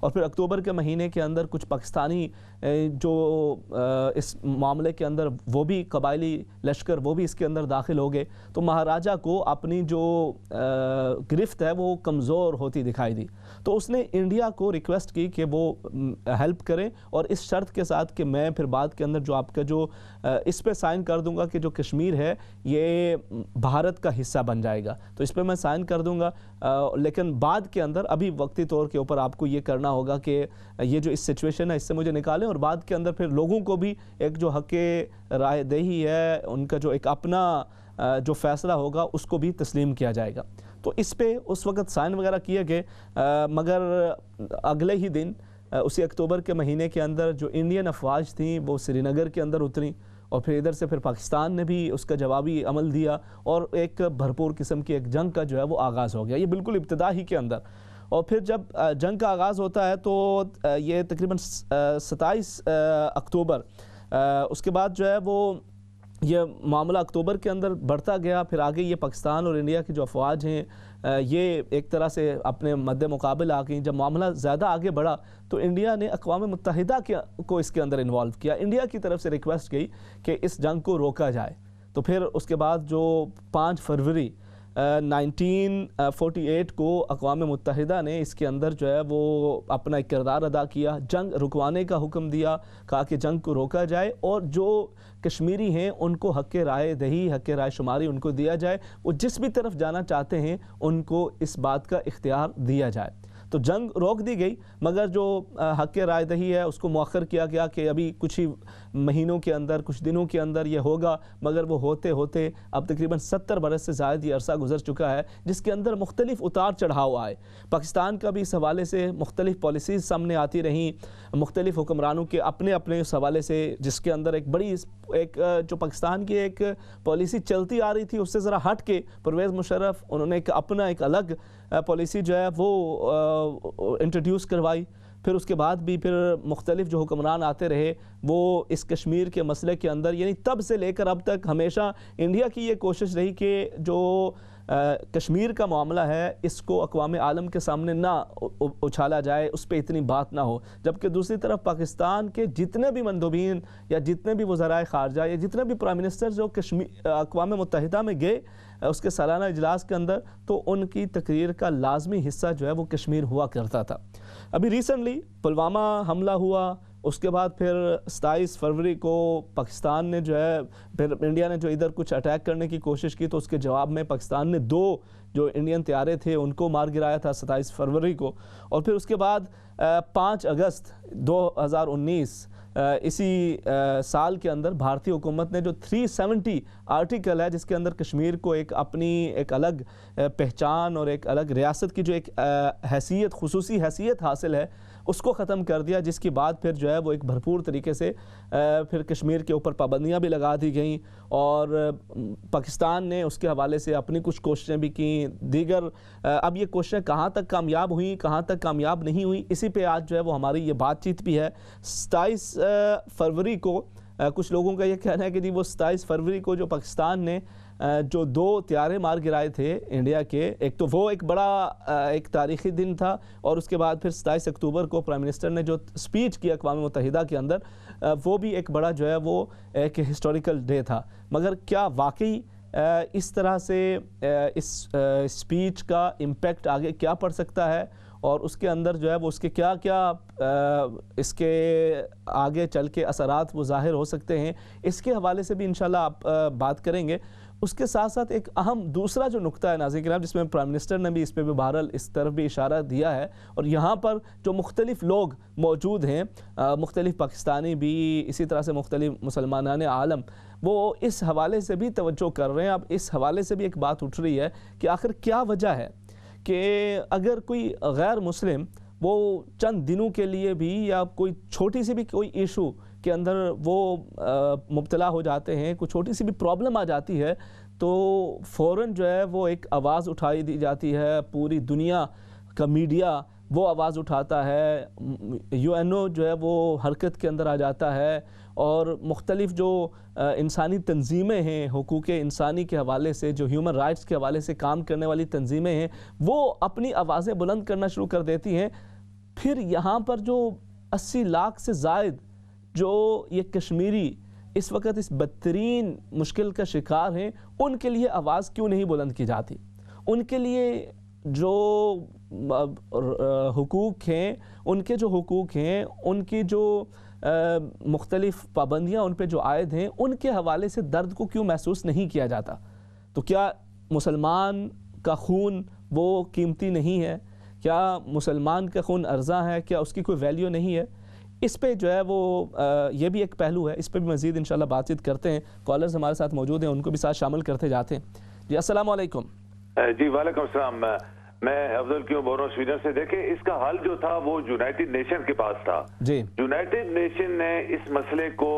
اور پھر اکتوبر کے مہینے کے اندر کچھ پاکستانی جو اس معاملے کے اندر وہ بھی قبائلی لشکر وہ بھی اس کے اندر داخل ہو گئے، تو مہاراجہ کو اپنی جو گرفت ہے وہ کمزور ہوتی دکھائی دی، تو اس نے انڈیا کو ریکویسٹ کی کہ وہ ہیلپ کریں، اور اس شرط کے ساتھ کہ میں پھر بعد کے اندر جو آپ کا جو اس پہ سائن کر دوں گا کہ جو کشمیر ہے یہ بھارت کا حصہ بن جائے گا، تو اس پہ میں سائن کر دوں گا، لیکن بعد کے اندر ابھی وقتی طور کے اوپر آپ کو یہ کرنا ہوگا کہ یہ جو اس سچویشن ہے اس سے مجھے نکالیں، اور بعد کے اندر پھر لوگوں کو بھی ایک جو حق رائے دہی ہے ان کا جو ایک اپنا جو فیصلہ ہوگا اس کو بھی تسلیم کیا جائے گا۔ تو اس پہ اس وقت سائن وغیرہ کیے گئے، مگر اگلے ہی دن اسی اکتوبر کے مہینے کے اندر جو انڈین افواج تھیں وہ سری نگر کے اندر اتریں، اور پھر ادھر سے پھر پاکستان نے بھی اس کا جوابی عمل دیا، اور ایک بھرپور قسم کی ایک جنگ کا جو ہے وہ آغاز ہو گیا، یہ بالکل ابتدا ہی کے اندر۔ اور پھر جب جنگ کا آغاز ہوتا ہے تو یہ تقریباً 27 اکتوبر، اس کے بعد جو ہے وہ یہ معاملہ اکتوبر کے اندر بڑھتا گیا، پھر آگے یہ پاکستان اور انڈیا کی جو افواج ہیں یہ ایک طرح سے اپنے مد مقابل آ گئیں۔ جب معاملہ زیادہ آگے بڑھا تو انڈیا نے اقوام متحدہ کو اس کے اندر انوالو کیا، انڈیا کی طرف سے ریکویسٹ گئی کہ اس جنگ کو روکا جائے۔ تو پھر اس کے بعد جو 5 فروری 1948 کو اقوام متحدہ نے اس کے اندر جو ہے وہ اپنا ایک کردار ادا کیا، جنگ رکوانے کا حکم دیا، کہا کہ جنگ کو روکا جائے، اور جو کشمیری ہیں ان کو حق رائے دہی، حق رائے شماری ان کو دیا جائے، وہ جس بھی طرف جانا چاہتے ہیں ان کو اس بات کا اختیار دیا جائے۔ تو جنگ روک دی گئی، مگر جو حق رائے دہی ہے اس کو مؤخر کیا گیا کہ ابھی کچھ ہی مہینوں کے اندر، کچھ دنوں کے اندر یہ ہوگا، مگر وہ ہوتے ہوتے اب تقریباً 70 برس سے زائد یہ عرصہ گزر چکا ہے، جس کے اندر مختلف اتار چڑھاؤ آئے۔ پاکستان کا بھی اس حوالے سے مختلف پالیسیز سامنے آتی رہیں، مختلف حکمرانوں کے اپنے اپنے اس حوالے سے، جس کے اندر ایک بڑی جو پاکستان کی ایک پالیسی چلتی آ رہی تھی اس سے ذرا ہٹ کے پرویز مشرف انہوں نے اپنا ایک الگ پالیسی جو ہے وہ انٹروڈیوس کروائی۔ پھر اس کے بعد بھی پھر مختلف جو حکمران آتے رہے وہ اس کشمیر کے مسئلے کے اندر، یعنی تب سے لے کر اب تک ہمیشہ انڈیا کی یہ کوشش رہی کہ جو کشمیر کا معاملہ ہے اس کو اقوام عالم کے سامنے نہ اچھالا جائے، اس پہ اتنی بات نہ ہو، جبکہ دوسری طرف پاکستان کے جتنے بھی مندوبین یا جتنے بھی وزرائے خارجہ یا جتنے بھی پرائم منسٹر جو اقوام متحدہ میں گئے اس کے سالانہ اجلاس کے اندر، تو ان کی تقریر کا لازمی حصہ جو ہے وہ کشمیر ہوا کرتا تھا۔ ابھی ریسنٹلی پلوامہ حملہ ہوا، اس کے بعد پھر 27 فروری کو پاکستان نے جو ہے پھر انڈیا نے جو ادھر کچھ اٹیک کرنے کی کوشش کی، تو اس کے جواب میں پاکستان نے 2 جو انڈین طیارے تھے ان کو مار گرایا تھا 27 فروری کو، اور پھر اس کے بعد 5 اگست 2019 اسی سال کے اندر بھارتی حکومت نے جو 370 آرٹیکل ہے جس کے اندر کشمیر کو ایک اپنی ایک الگ پہچان اور ایک الگ ریاست کی جو ایک حیثیت، خصوصی حیثیت حاصل ہے، اس کو ختم کر دیا، جس کی بعد پھر جو ہے وہ ایک بھرپور طریقے سے پھر کشمیر کے اوپر پابندیاں بھی لگا دی گئیں، اور پاکستان نے اس کے حوالے سے اپنی کچھ کوششیں بھی کیں دیگر۔ اب یہ کوششیں کہاں تک کامیاب ہوئیں، کہاں تک کامیاب نہیں ہوئیں، اسی پہ آج جو ہے وہ ہماری یہ بات چیت بھی ہے۔ 27 فروری کو کچھ لوگوں کا یہ کہنا ہے کہ جی وہ 27 فروری کو جو پاکستان نے جو 2 طیارے مار گرائے تھے انڈیا کے، ایک تو وہ ایک بڑا ایک تاریخی دن تھا، اور اس کے بعد پھر 27 اکتوبر کو پرائم منسٹر نے جو سپیچ کی اقوام متحدہ کے اندر، وہ بھی ایک بڑا جو ہے وہ ایک ہسٹوریکل ڈے تھا۔ مگر کیا واقعی اس طرح سے اس سپیچ کا امپیکٹ آگے کیا پڑ سکتا ہے، اور اس کے اندر جو ہے وہ اس کے کیا کیا اس کے آگے چل کے اثرات وہ ظاہر ہو سکتے ہیں، اس کے حوالے سے بھی انشاءاللہ آپ بات کریں گے۔ اس کے ساتھ ساتھ ایک اہم دوسرا جو نقطہ ہے ناظرین کرام، جس میں پرائم منسٹر نے بھی اس پہ بھی بہرحال اس طرف بھی اشارہ دیا ہے، اور یہاں پر جو مختلف لوگ موجود ہیں، مختلف پاکستانی بھی، اسی طرح سے مختلف مسلمانان عالم، وہ اس حوالے سے بھی توجہ کر رہے ہیں۔ اب اس حوالے سے بھی ایک بات اٹھ رہی ہے کہ آخر کیا وجہ ہے کہ اگر کوئی غیر مسلم وہ چند دنوں کے لیے بھی یا کوئی چھوٹی سی بھی کوئی ایشو کے اندر وہ مبتلا ہو جاتے ہیں، کوئی چھوٹی سی بھی پرابلم آ جاتی ہے، تو فوراً جو ہے وہ ایک آواز اٹھائی دی جاتی ہے، پوری دنیا کا میڈیا وہ آواز اٹھاتا ہے، UN جو ہے وہ حرکت کے اندر آ جاتا ہے، اور مختلف جو انسانی تنظیمیں ہیں، حقوق انسانی کے حوالے سے، جو ہیومن رائٹس کے حوالے سے کام کرنے والی تنظیمیں ہیں، وہ اپنی آوازیں بلند کرنا شروع کر دیتی ہیں، پھر یہاں پر جو 80 لاکھ سے زائد جو یہ کشمیری اس وقت اس بدترین مشکل کا شکار ہیں، ان کے لیے آواز کیوں نہیں بلند کی جاتی؟ ان کے لیے جو حقوق ہیں، ان کے جو حقوق ہیں، ان کی جو مختلف پابندیاں ان پہ جو عائد ہیں، ان کے حوالے سے درد کو کیوں محسوس نہیں کیا جاتا؟ تو کیا مسلمان کا خون وہ قیمتی نہیں ہے؟ کیا مسلمان کا خون ارزاں ہے؟ کیا اس کی کوئی ویلیو نہیں ہے؟ اس پہ جو ہے وہ یہ بھی ایک پہلو ہے، اس پہ بھی مزید انشاءاللہ بات چیت کرتے ہیں. کالرز ہمارے ساتھ موجود ہیں، ان کو بھی ساتھ شامل کرتے جاتے ہیں. جی السلام علیکم. جی وعلیکم السلام. میں افضل کیوں بول رہا ہوں سویڈن سے. دیکھیں اس کا حل جو تھا وہ یونائٹڈ نیشن کے پاس تھا. جی یونائٹڈ نیشن نے اس مسئلے کو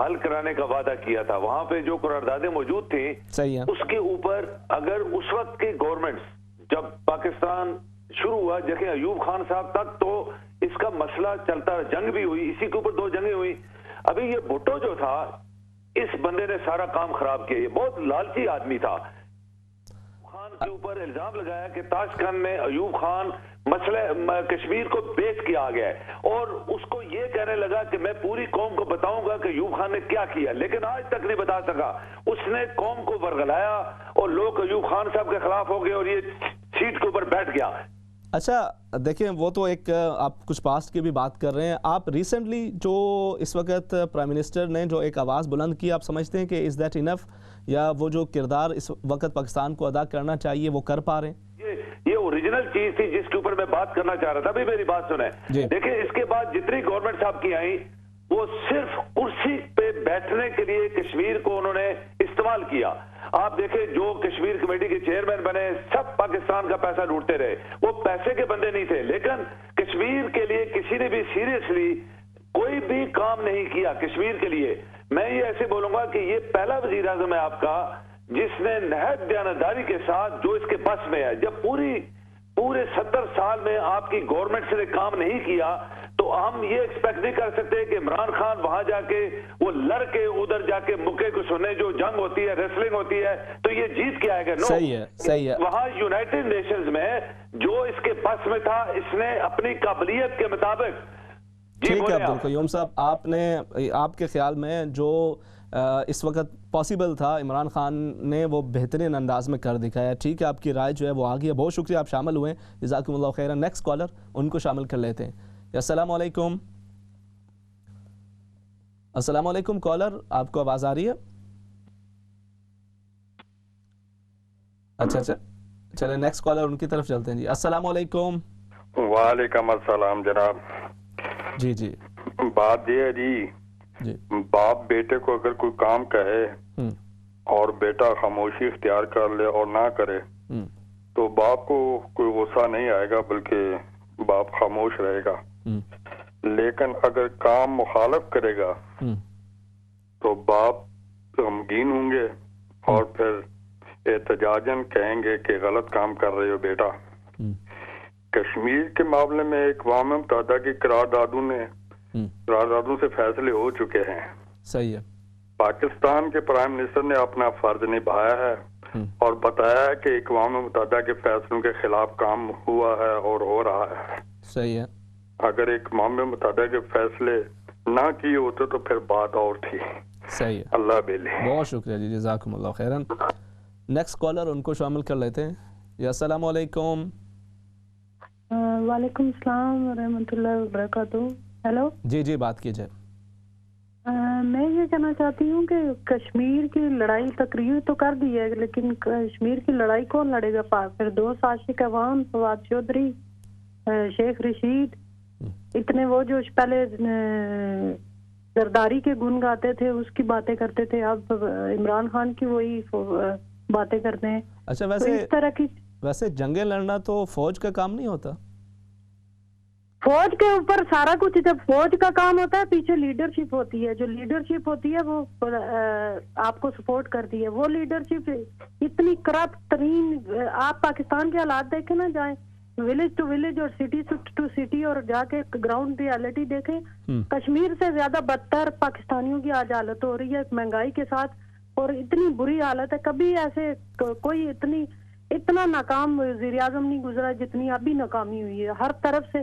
حل کرانے کا وعدہ کیا تھا. وہاں پہ جو قراردادیں موجود تھیں صحیح ہے، اس کے اوپر اگر اس وقت کے گورنمنٹس جب پاکستان شروع ہوا، دیکھیں ایوب خان صاحب تک تو اس کا مسئلہ چلتا، جنگ بھی ہوئی، اسی کے اوپر 2 جنگیں ہوئی. ابھی یہ بھٹو جو تھا اس بندے نے سارا کام خراب کیا. یہ بہت لالچی آدمی تھا. خان کے اوپر الزام لگایا کہ تاشقند میں ایوب خان مسئلہ کشمیر کو بیچ کے آ گیا اور اس کو یہ کہنے لگا کہ میں پوری قوم کو بتاؤں گا کہ ایوب خان نے کیا کیا، لیکن آج تک نہیں بتا سکا. اس نے قوم کو ورگلایا اور لوگ ایوب خان صاحب کے خلاف ہو گئے اور یہ سیٹ کے اوپر بیٹھ گیا. اچھا دیکھیں وہ تو ایک آپ کچھ پاسٹ کی بھی بات کر رہے ہیں. آپ ریسنٹلی جو اس وقت پرائم منسٹر نے جو ایک آواز بلند کی، آپ سمجھتے ہیں کہ از دیٹ انف، یا وہ جو کردار اس وقت پاکستان کو ادا کرنا چاہیے وہ کر پا رہے ہیں؟ یہ اوریجنل چیز تھی جس کے اوپر میں بات کرنا چاہ رہا تھا. ابھی میری بات سنیں. دیکھیں اس کے بعد جتنی گورنمنٹ صاحب کی آئیں وہ صرف کرسی پہ بیٹھنے کے لیے کشمیر کو انہوں نے استعمال کیا. آپ دیکھیں جو کشمیر کمیٹی کے چیئرمین بنے سب پاکستان کا پیسہ لوٹتے رہے. وہ پیسے کے بندے نہیں تھے، لیکن کشمیر کے لیے کسی نے بھی سیریسلی کوئی بھی کام نہیں کیا کشمیر کے لیے. میں یہ ایسے بولوں گا کہ یہ پہلا وزیر اعظم ہے آپ کا جس نے نہایت دیانتداری کے ساتھ جو اس کے بس میں ہے. جب پورے 70 سال میں آپ کی گورنمنٹ نے کام نہیں کیا تو ہم یہ ایکسپیکٹ نہیں کر سکتے کہ عمران خان وہاں جا کے وہ لڑ کے ادھر جا کے مکے کو سننے. جو جنگ ہوتی ہے، ریسلنگ ہوتی ہے، تو یہ جیت کے آئے گا. صحیح ہے. وہاں یونائٹڈ نیشنز میں جو اس کے بس میں تھا اس نے اپنی قابلیت کے مطابق. ٹھیک ہے عبدالقیوم صاحب، آپ کے خیال میں جو اس وقت پاسبل تھا عمران خان نے وہ بہترین انداز میں کر دکھایا. ٹھیک ہے، آپ کی رائے جو ہے وہ آ گئی ہے. بہت شکریہ آپ شامل ہوئے. جزاکم اللہ خیرا. نیکسٹ کالر ان کو شامل کر لیتے ہیں. السلام علیکم. السلام علیکم کالر، آپ کو آواز آ رہی ہے؟ اچھا چلے نیکسٹ کالر ان کی طرف چلتے ہیں. جی السلام علیکم. وعلیکم السلام جناب. جی بات یہ ہے جی باپ بیٹے کو اگر کوئی کام کہے اور بیٹا خاموشی اختیار کر لے اور نہ کرے تو باپ کو کوئی غصہ نہیں آئے گا، بلکہ باپ خاموش رہے گا. لیکن اگر کام مخالف کرے گا تو باپ غمگین ہوں گے اور پھر احتجاجاً کہیں گے کہ غلط کام کر رہے ہو بیٹا. کشمیر کے معاملے میں اقوام متحدہ کی قراردادوں سے فیصلے ہو چکے ہیں. صحیح ہے. پاکستان کے پرائم منسٹر نے اپنا فرض نبھایا ہے اور بتایا ہے کہ اقوام متحدہ کے فیصلوں کے خلاف کام ہوا ہے اور ہو رہا ہے. صحیح ہے. اگر اقوام متحدہ کے فیصلے نہ کیے ہوتے تو پھر بات اور تھی. صحیح ہے. اللہ بیلی. بہت شکریہ جی، جزاکم اللہ خیرن. نیکسٹ کالر ان کو شامل کر لیتے ہیں. جی السلام علیکم. وعلیکم السلام ورحمۃ اللہ وبرکاتہ. ہیلو. جی بات کیجئے. میں یہ کہنا چاہتی ہوں کہ کشمیر کی لڑائی تقریر تو کر دی ہے، لیکن کشمیر کی لڑائی کون لڑے گا؟ پھر 2 عاشق عوام، فواد چودھری، شیخ رشید، اتنے وہ جو پہلے زرداری کے گن گاتے تھے اس کی باتیں کرتے تھے، اب عمران خان کی وہی باتیں کرتے ہیں. اچھا ویسے جنگیں لڑنا تو فوج کا کام نہیں ہوتا؟ فوج کے اوپر سارا کچھ، جب فوج کا کام ہوتا ہے پیچھے لیڈرشپ ہوتی ہے. جو لیڈرشپ ہوتی ہے وہ آپ کو سپورٹ کرتی ہے. وہ لیڈرشپ اتنی کرپٹ ترین. آپ پاکستان کے حالات دیکھیں نا، جائیں ولیج ٹو ولیج اور سٹی ٹو سٹی اور جا کے گراؤنڈ ریالٹی دیکھیں. کشمیر سے زیادہ بدتر پاکستانیوں کی آج حالت ہو رہی ہے مہنگائی کے ساتھ، اور اتنی بری حالت ہے. کبھی ایسے کوئی اتنا ناکام وزیر اعظم نہیں گزرا جتنی ابھی ناکامی ہوئی ہے. ہر طرف سے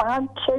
5-6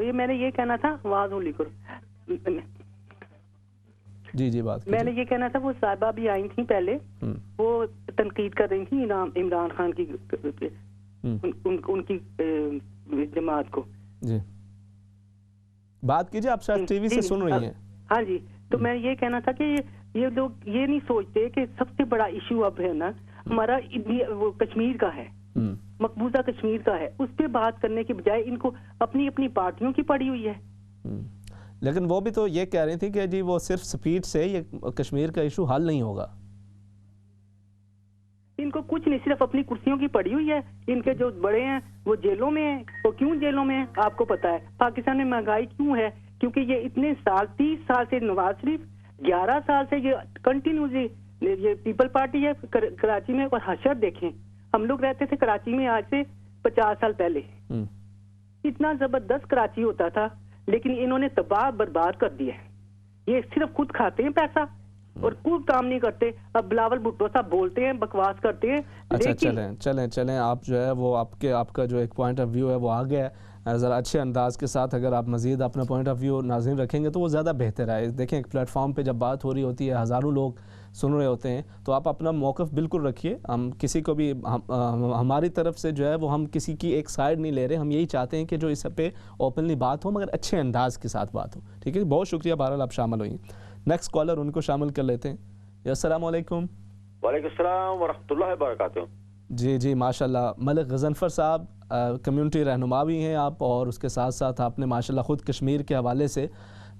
یہ میں نے یہ کہنا تھا، آواز ہوں لکھو جی بات میں نے یہ کہنا تھا، وہ صاحبہ بھی آئی تھیں پہلے، وہ تنقید کر رہی تھیں عمران خان کی ان کی جماعت کو. جی بات کیجیے، آپ شاید ٹی وی سے سن رہی ہیں. ہاں جی، تو میں یہ کہنا تھا کہ یہ لوگ یہ نہیں سوچتے کہ سب سے بڑا ایشو اب ہے نا ہمارا وہ کشمیر کا ہے، مقبوضہ کشمیر کا ہے. اس پہ بات کرنے کے بجائے ان کو اپنی اپنی پارٹیوں کی پڑی ہوئی ہے. لیکن وہ بھی تو یہ کہہ رہی تھی کہ جی وہ صرف سپیڈ سے یہ کشمیر کا ایشو حل نہیں ہوگا. ان کو کچھ نہیں، صرف اپنی کرسیوں کی پڑی ہوئی ہے. ان کے جو بڑے ہیں وہ جیلوں میں ہیں. وہ کیوں جیلوں میں ہیں آپ کو پتا ہے؟ پاکستان میں مہنگائی کیوں ہے؟ کیونکہ یہ اتنے سال 30 سال سے نواز شریف 11 سال سے یہ کنٹینیوسلی یہ پیپل پارٹی ہے کراچی میں. اور حشر دیکھیں، ہم لوگ رہتے تھے کراچی میں آج سے 50 سال پہلے، اتنا زبردست کراچی ہوتا تھا، لیکن انہوں نے تباہ برباد کر دیا. یہ صرف خود کھاتے ہیں پیسہ اور کوئی کام نہیں کرتے. اب بلاول بھٹو صاحب بولتے ہیں، بکواس کرتے ہیں. اچھا چلیں آپ جو ہے وہ آپ کا جو ایک پوائنٹ آف ویو ہے وہ آ گیا ہے ذرا اچھے انداز کے ساتھ. اگر آپ مزید اپنا پوائنٹ آف ویو ناظرین رکھیں گے تو وہ زیادہ بہتر ہے. دیکھیں ایک پلیٹ فارم پہ جب بات ہو رہی ہوتی ہے، ہزاروں لوگ سن رہے ہوتے ہیں، تو آپ اپنا موقف بالکل رکھیے. ہم کسی کو بھی ہماری طرف سے جو ہے وہ ہم کسی کی ایک سائیڈ نہیں لے رہے. ہم یہی چاہتے ہیں کہ جو اس پہ اوپنلی بات ہو مگر اچھے انداز کے ساتھ بات ہو. ٹھیک ہے، بہت شکریہ بہرحال آپ شامل ہوئیں. نیکسٹ کالر ان کو شامل کر لیتے ہیں. السلام علیکم. وعلیکم السلام ورحمۃ اللہ وبرکاتہ. جی ماشاءاللہ. ملک غضنفر صاحب کمیونٹی رہنما بھی ہیں آپ، اور اس کے ساتھ ساتھ آپ نے ماشاءاللہ خود کشمیر کے حوالے سے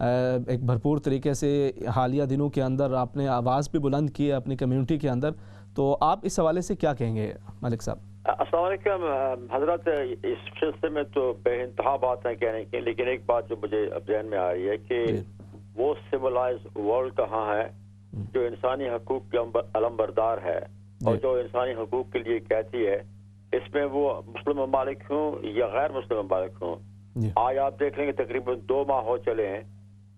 ایک بھرپور طریقے سے حالیہ دنوں کے اندر آپ نے آواز بھی بلند کی ہے اپنی کمیونٹی کے اندر. تو آپ اس حوالے سے کیا کہیں گے ملک صاحب؟ السلام علیکم حضرت. اس سلسلے میں تو بے انتہا بات ہے کہنے کی، لیکن ایک بات جو مجھے اب ذہن میں آ رہی ہے کہ وہ سویلائز ورلڈ کہاں ہے جو انسانی حقوق کے علمبردار ہے اور جو انسانی حقوق کے لیے کہتی ہے. اس میں وہ مسلم ممالک ہوں یا غیر مسلم ممالک ہوں. آج آپ دیکھ لیں گے تقریباً 2 ماہ ہو چلے ہیں،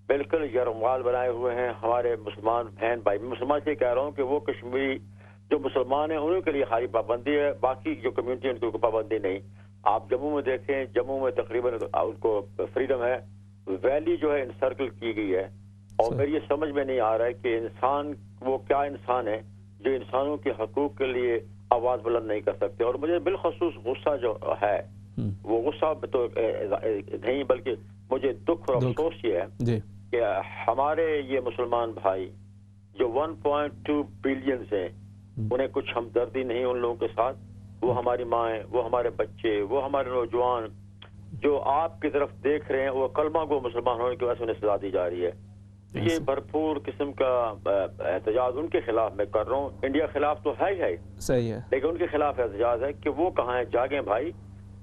بالکل یرغمال بنائے ہوئے ہیں ہمارے مسلمان بہن بھائی. میں مسلمان سے کہہ رہا ہوں کہ وہ کشمیری جو مسلمان ہیں انہوں کے لیے خالی پابندی ہے، باقی جو کمیونٹی ان کو پابندی نہیں. آپ جموں میں دیکھیں، جموں میں تقریباً ان کو فریڈم ہے. ویلی جو ہے انسرکل کی گئی ہے، اور میری یہ سمجھ میں نہیں آ رہا ہے کہ انسان وہ کیا انسان ہے جو انسانوں کے حقوق کے لیے آواز بلند نہیں کر سکتے. اور مجھے بالخصوص غصہ جو ہے وہ غصہ تو نہیں بلکہ مجھے دکھ اور افسوس یہ ہے کہ ہمارے یہ مسلمان بھائی جو 1.2 بلین ہیں انہیں کچھ ہمدردی نہیں ان لوگوں کے ساتھ. وہ ہماری مائیں، وہ ہمارے بچے، وہ ہمارے نوجوان جو آپ کی طرف دیکھ رہے ہیں، وہ کلمہ گو مسلمان ہونے کی وجہ سے انہیں سزا دی جا رہی ہے. یہ بھرپور قسم کا احتجاج ان کے خلاف میں کر رہا ہوں. انڈیا خلاف تو ہے ہی صحیح ہے، لیکن ان کے خلاف احتجاج ہے کہ وہ کہاں ہیں. جاگیں بھائی.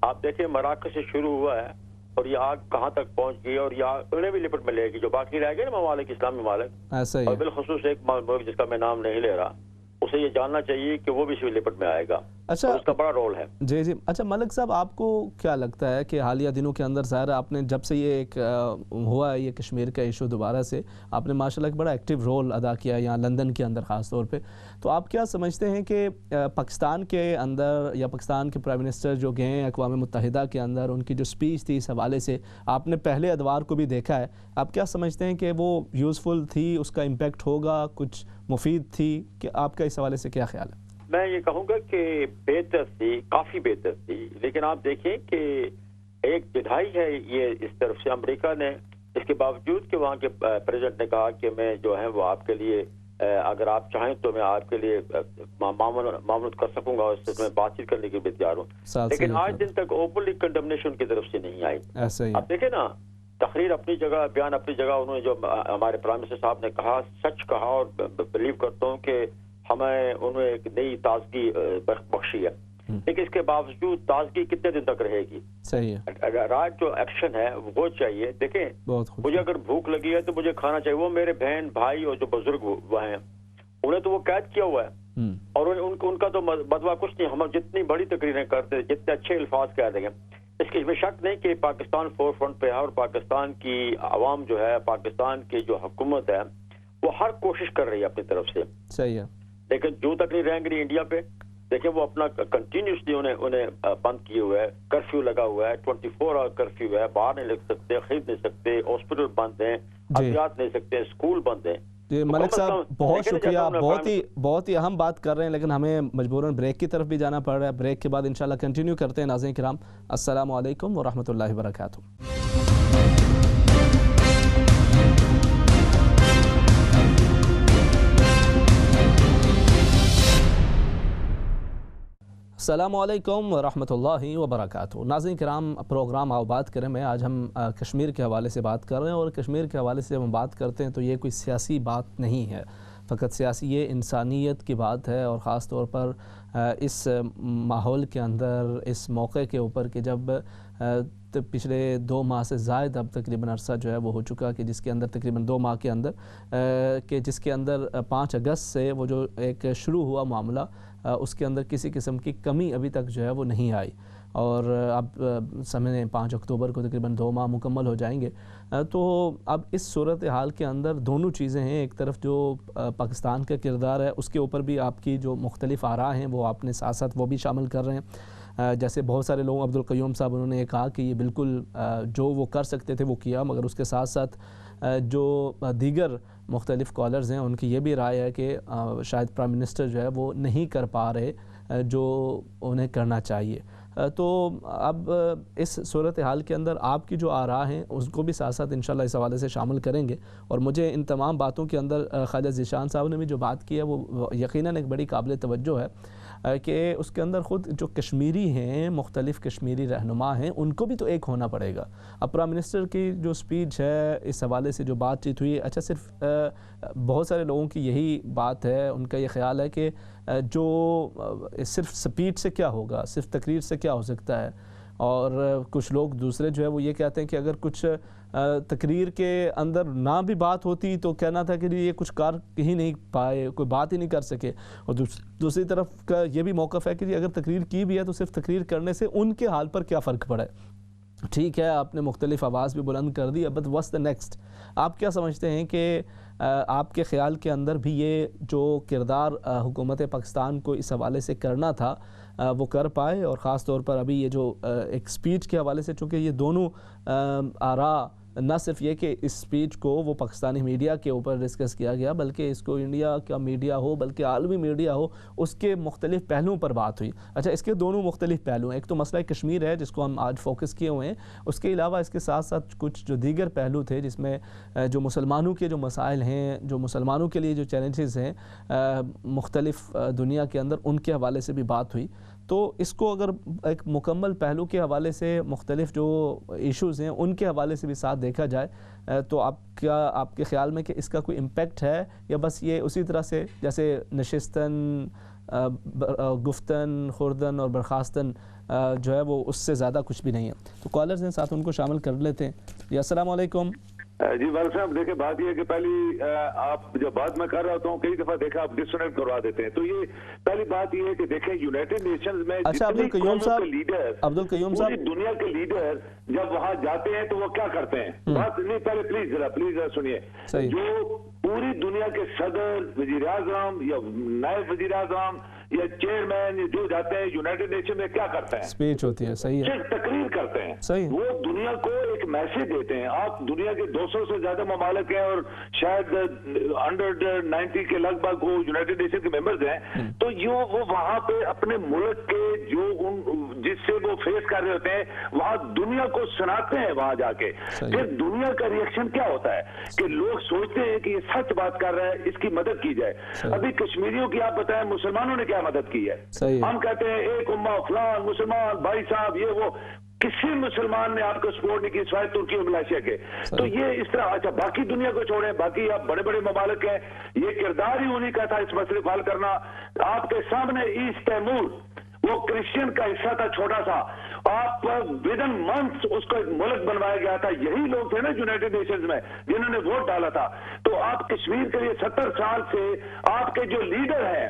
آپ دیکھیں مراکش سے شروع ہوا ہے اور یہ آگ کہاں تک پہنچ گئی، اور یہ انہیں بھی لپٹ میں لے گی جو باقی رہ گئے نا ممالک، اسلامی ممالک. اور بالخصوص ایک ملک جس کا میں نام نہیں لے رہا، اسے یہ جاننا چاہیے کہ وہ بھی اسی لپٹ میں آئے گا. اچھا، اس کا بڑا رول ہے. جی. اچھا ملک صاحب، آپ کو کیا لگتا ہے کہ حالیہ دنوں کے اندر ظاہر آپ نے جب سے یہ ایک ہوا ہے یہ کشمیر کا ایشو دوبارہ سے، آپ نے ماشاءاللہ ایک بڑا ایکٹیو رول ادا کیا ہے یہاں لندن کے اندر خاص طور پہ. تو آپ کیا سمجھتے ہیں کہ پاکستان کے اندر یا پاکستان کے پرائم منسٹر جو گئے ہیں اقوام متحدہ کے اندر، ان کی جو سپیچ تھی اس حوالے سے آپ نے پہلے ادوار کو بھی دیکھا ہے، آپ کیا سمجھتے ہیں کہ وہ یوزفل تھی، اس کا امپیکٹ ہوگا، کچھ مفید تھی؟ کہ آپ کا اس حوالے سے کیا خیال ہے؟ میں یہ کہوں گا کہ بہتر تھی، کافی بہتر تھی. لیکن آپ دیکھیں کہ ایک جدائی ہے یہ اس طرف سے امریکہ نے، اس کے باوجود کہ وہاں کے پریزیڈنٹ نے کہا کہ میں جو ہے وہ آپ کے لیے اگر آپ چاہیں تو میں آپ کے لیے معاملات کر سکوں گا، اس سے میں بات چیت کرنے کے لیے تیار ہوں. لیکن آج دن تک اوپنلی کنڈمنیشن کی طرف سے نہیں آئی. آپ دیکھیں نا، تقریر اپنی جگہ، بیان اپنی جگہ، انہوں نے جو ہمارے پرائم منسٹر صاحب نے کہا سچ کہا، اور بلیو کرتا ہوں کہ ہمیں انہوں نے ایک نئی تازگی بخشی ہے. لیکن اس کے باوجود تازگی کتنے دن تک رہے گی؟ صحیح ہے، رائٹ جو ایکشن ہے وہ چاہیے. دیکھیں مجھے اگر بھوک لگی ہے تو مجھے کھانا چاہیے. وہ میرے بہن بھائی اور جو بزرگ وہ ہیں انہیں تو وہ قید کیا ہوا ہے، اور ان کا تو بدوا کچھ نہیں. ہم جتنی بڑی تقریریں کرتے، جتنے اچھے الفاظ کہہ دیں گے، اس کی میں شک نہیں کہ پاکستان فور فرنٹ پہ ہے، اور پاکستان کی عوام جو ہے، پاکستان کی جو حکومت ہے وہ ہر کوشش کر رہی ہے اپنی طرف سے. صحیح ہے. لیکن جو تک نہیں رہیں گی انڈیا پہ، دیکھیں وہ اپنا کنٹینیوسلی انہیں بند کیے ہوئے ہے، کرفیو لگا ہوا ہے، 24 آور کرفیو ہے، باہر نہیں لگ سکتے، خرید نہیں سکتے، ہاسپٹل بند ہیں، ادویات نہیں سکتے، اسکول بند ہیں. جی ملک صاحب بہت شکریہ، بہت ہی اہم بات کر رہے ہیں، لیکن ہمیں مجبوراً بریک کی طرف بھی جانا پڑ رہا ہے. بریک کے بعد انشاءاللہ کنٹینیو کرتے ہیں. ناظرین کرام السلام علیکم ورحمۃ اللہ وبرکاتہ. السلام علیکم ورحمۃ اللہ وبرکاتہ. ناظرین کرام پروگرام آؤ بات کریں میں آج ہم کشمیر کے حوالے سے بات کر رہے ہیں، اور کشمیر کے حوالے سے جب ہم بات کرتے ہیں تو یہ کوئی سیاسی بات نہیں ہے فقط سیاسی، یہ انسانیت کی بات ہے. اور خاص طور پر اس ماحول کے اندر، اس موقع کے اوپر کہ جب پچھلے 2 ماہ سے زائد اب تقریباً عرصہ جو ہے وہ ہو چکا کہ جس کے اندر تقریباً 2 ماہ کے اندر کہ جس کے اندر 5 اگست سے وہ جو ایک شروع ہوا معاملہ اس کے اندر کسی قسم کی کمی ابھی تک جو ہے وہ نہیں آئی. اور اب سمجھیں 5 اکتوبر کو تقریباً 2 ماہ مکمل ہو جائیں گے. تو اب اس صورتحال کے اندر دونوں چیزیں ہیں. ایک طرف جو پاکستان کا کردار ہے اس کے اوپر بھی آپ کی جو مختلف آراء ہیں وہ آپ نے ساتھ ساتھ وہ بھی شامل کر رہے ہیں. جیسے بہت سارے لوگ، عبدالقیوم صاحب انہوں نے یہ کہا کہ یہ بالکل جو وہ کر سکتے تھے وہ کیا، مگر اس کے ساتھ ساتھ جو دیگر مختلف کالرز ہیں ان کی یہ بھی رائے ہے کہ شاید پرائم منسٹر جو ہے وہ نہیں کر پا رہے جو انہیں کرنا چاہیے. تو اب اس صورتحال کے اندر آپ کی جو آراء ہیں اس کو بھی ساتھ ساتھ انشاءاللہ اس حوالے سے شامل کریں گے. اور مجھے ان تمام باتوں کے اندر خواجہ ذیشان صاحب نے بھی جو بات کی ہے وہ یقیناً ایک بڑی قابل توجہ ہے کہ اس کے اندر خود جو کشمیری ہیں، مختلف کشمیری رہنما ہیں، ان کو بھی تو ایک ہونا پڑے گا. اب پرائم منسٹر کی جو سپیچ ہے اس حوالے سے جو بات چیت ہوئی، اچھا صرف بہت سارے لوگوں کی یہی بات ہے، ان کا یہ خیال ہے کہ جو صرف سپیچ سے کیا ہوگا، صرف تقریر سے کیا ہو سکتا ہے. اور کچھ لوگ دوسرے جو ہے وہ یہ کہتے ہیں کہ اگر کچھ تقریر کے اندر نہ بھی بات ہوتی تو کہنا تھا کہ یہ کچھ کار ہی نہیں پائے، کوئی بات ہی نہیں کر سکے. اور دوسری طرف کا یہ بھی موقف ہے کہ اگر تقریر کی بھی ہے تو صرف تقریر کرنے سے ان کے حال پر کیا فرق پڑا ہے. ٹھیک ہے آپ نے مختلف آواز بھی بلند کر دی، بٹ واٹس دا نیکسٹ؟ آپ کیا سمجھتے ہیں کہ آپ کے خیال کے اندر بھی یہ جو کردار حکومت پاکستان کو اس حوالے سے کرنا تھا وہ کر پائے؟ اور خاص طور پر ابھی یہ جو ایک سپیچ کے حوالے سے، چونکہ یہ دونوں آراء نہ صرف یہ کہ اس سپیچ کو وہ پاکستانی میڈیا کے اوپر ڈسکس کیا گیا، بلکہ اس کو انڈیا کا میڈیا ہو بلکہ عالمی میڈیا ہو، اس کے مختلف پہلوؤں پر بات ہوئی. اچھا اس کے دونوں مختلف پہلو ہیں، ایک تو مسئلہ کشمیر ہے جس کو ہم آج فوکس کیے ہوئے ہیں، اس کے علاوہ اس کے ساتھ ساتھ کچھ جو دیگر پہلو تھے جس میں جو مسلمانوں کے جو مسائل ہیں، جو مسلمانوں کے لیے جو چیلنجز ہیں مختلف دنیا کے اندر، ان کے حوالے سے بھی بات ہوئی. تو اس کو اگر ایک مکمل پہلو کے حوالے سے مختلف جو ایشوز ہیں ان کے حوالے سے بھی ساتھ دیکھا جائے تو آپ کے خیال میں کہ اس کا کوئی امپیکٹ ہے، یا بس یہ اسی طرح سے جیسے نشستن، گفتن، خوردن اور برخاستن جو ہے وہ اس سے زیادہ کچھ بھی نہیں ہے؟ تو کالرز ہیں ساتھ، ان کو شامل کر لیتے ہیں. جی السلام علیکم. جی والد صاحب دیکھیں بات یہ ہے کہ پہلی آپ جب بات میں کر رہا ہوتا ہوں کئی دفعہ دیکھا آپ ڈسکنیکٹ کروا دیتے ہیں. تو یہ پہلی بات یہ ہے کہ دیکھیں یونائٹڈ نیشنز میں عبدالقیوم صاحب دنیا کے لیڈر جب وہاں جاتے ہیں تو وہ کیا کرتے ہیں؟ بات نہیں، پہلے پلیز ذرا سنیے. جو پوری دنیا کے صدر، وزیر اعظم یا نائب وزیر اعظم یا چیئرمین جو جاتے ہیں یونائٹڈ نیشن میں کیا کرتے ہیں؟ سپیچ ہوتی ہے. صحیح ہے. صرف تقریر کرتے ہیں. صحیح. وہ دنیا کو ایک میسج دیتے ہیں. آپ دنیا کے 200 سے زیادہ ممالک ہیں اور شاید 190 کے لگ بھگ وہ یونائٹڈ نیشن کے ممبرز ہیں. تو وہ وہاں پہ اپنے ملک کے جو جس سے وہ فیس کر رہے ہوتے ہیں وہاں دنیا کو سناتے ہیں. وہاں جا کے پھر دنیا کا ریئیکشن کیا ہوتا ہے کہ لوگ سوچتے ہیں کہ یہ سچ بات کر رہا ہے، اس کی مدد کی جائے. ابھی کشمیریوں کی آپ بتائیں مسلمانوں نے کیا مدد کی ہے؟ ہم کہتے ہیں ایک امہ فلان مسلمان بھائی صاحب یہ وہ، کسی مسلمان نے آپ کو سپورٹ نہیں کی سوائے ترکی اور ملائیشیا کے. تو یہ اس طرح. اچھا باقی دنیا کو چھوڑیں، باقی آپ بڑے بڑے ممالک ہیں، یہ کردار ہی انہی کا تھا اس مسئلے کو حل کرنا. آپ کے سامنے ایسٹ تیمور وہ کرسچن کا حصہ تھا چھوٹا سا، آپ ودن منتھس اس کو ایک ملک بنوایا گیا تھا. یہی لوگ تھے نا یونائٹڈ نیشنز میں جنہوں نے ووٹ ڈالا تھا. تو آپ کشمیر کے لیے 70 سال سے آپ کے جو لیڈر ہیں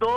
2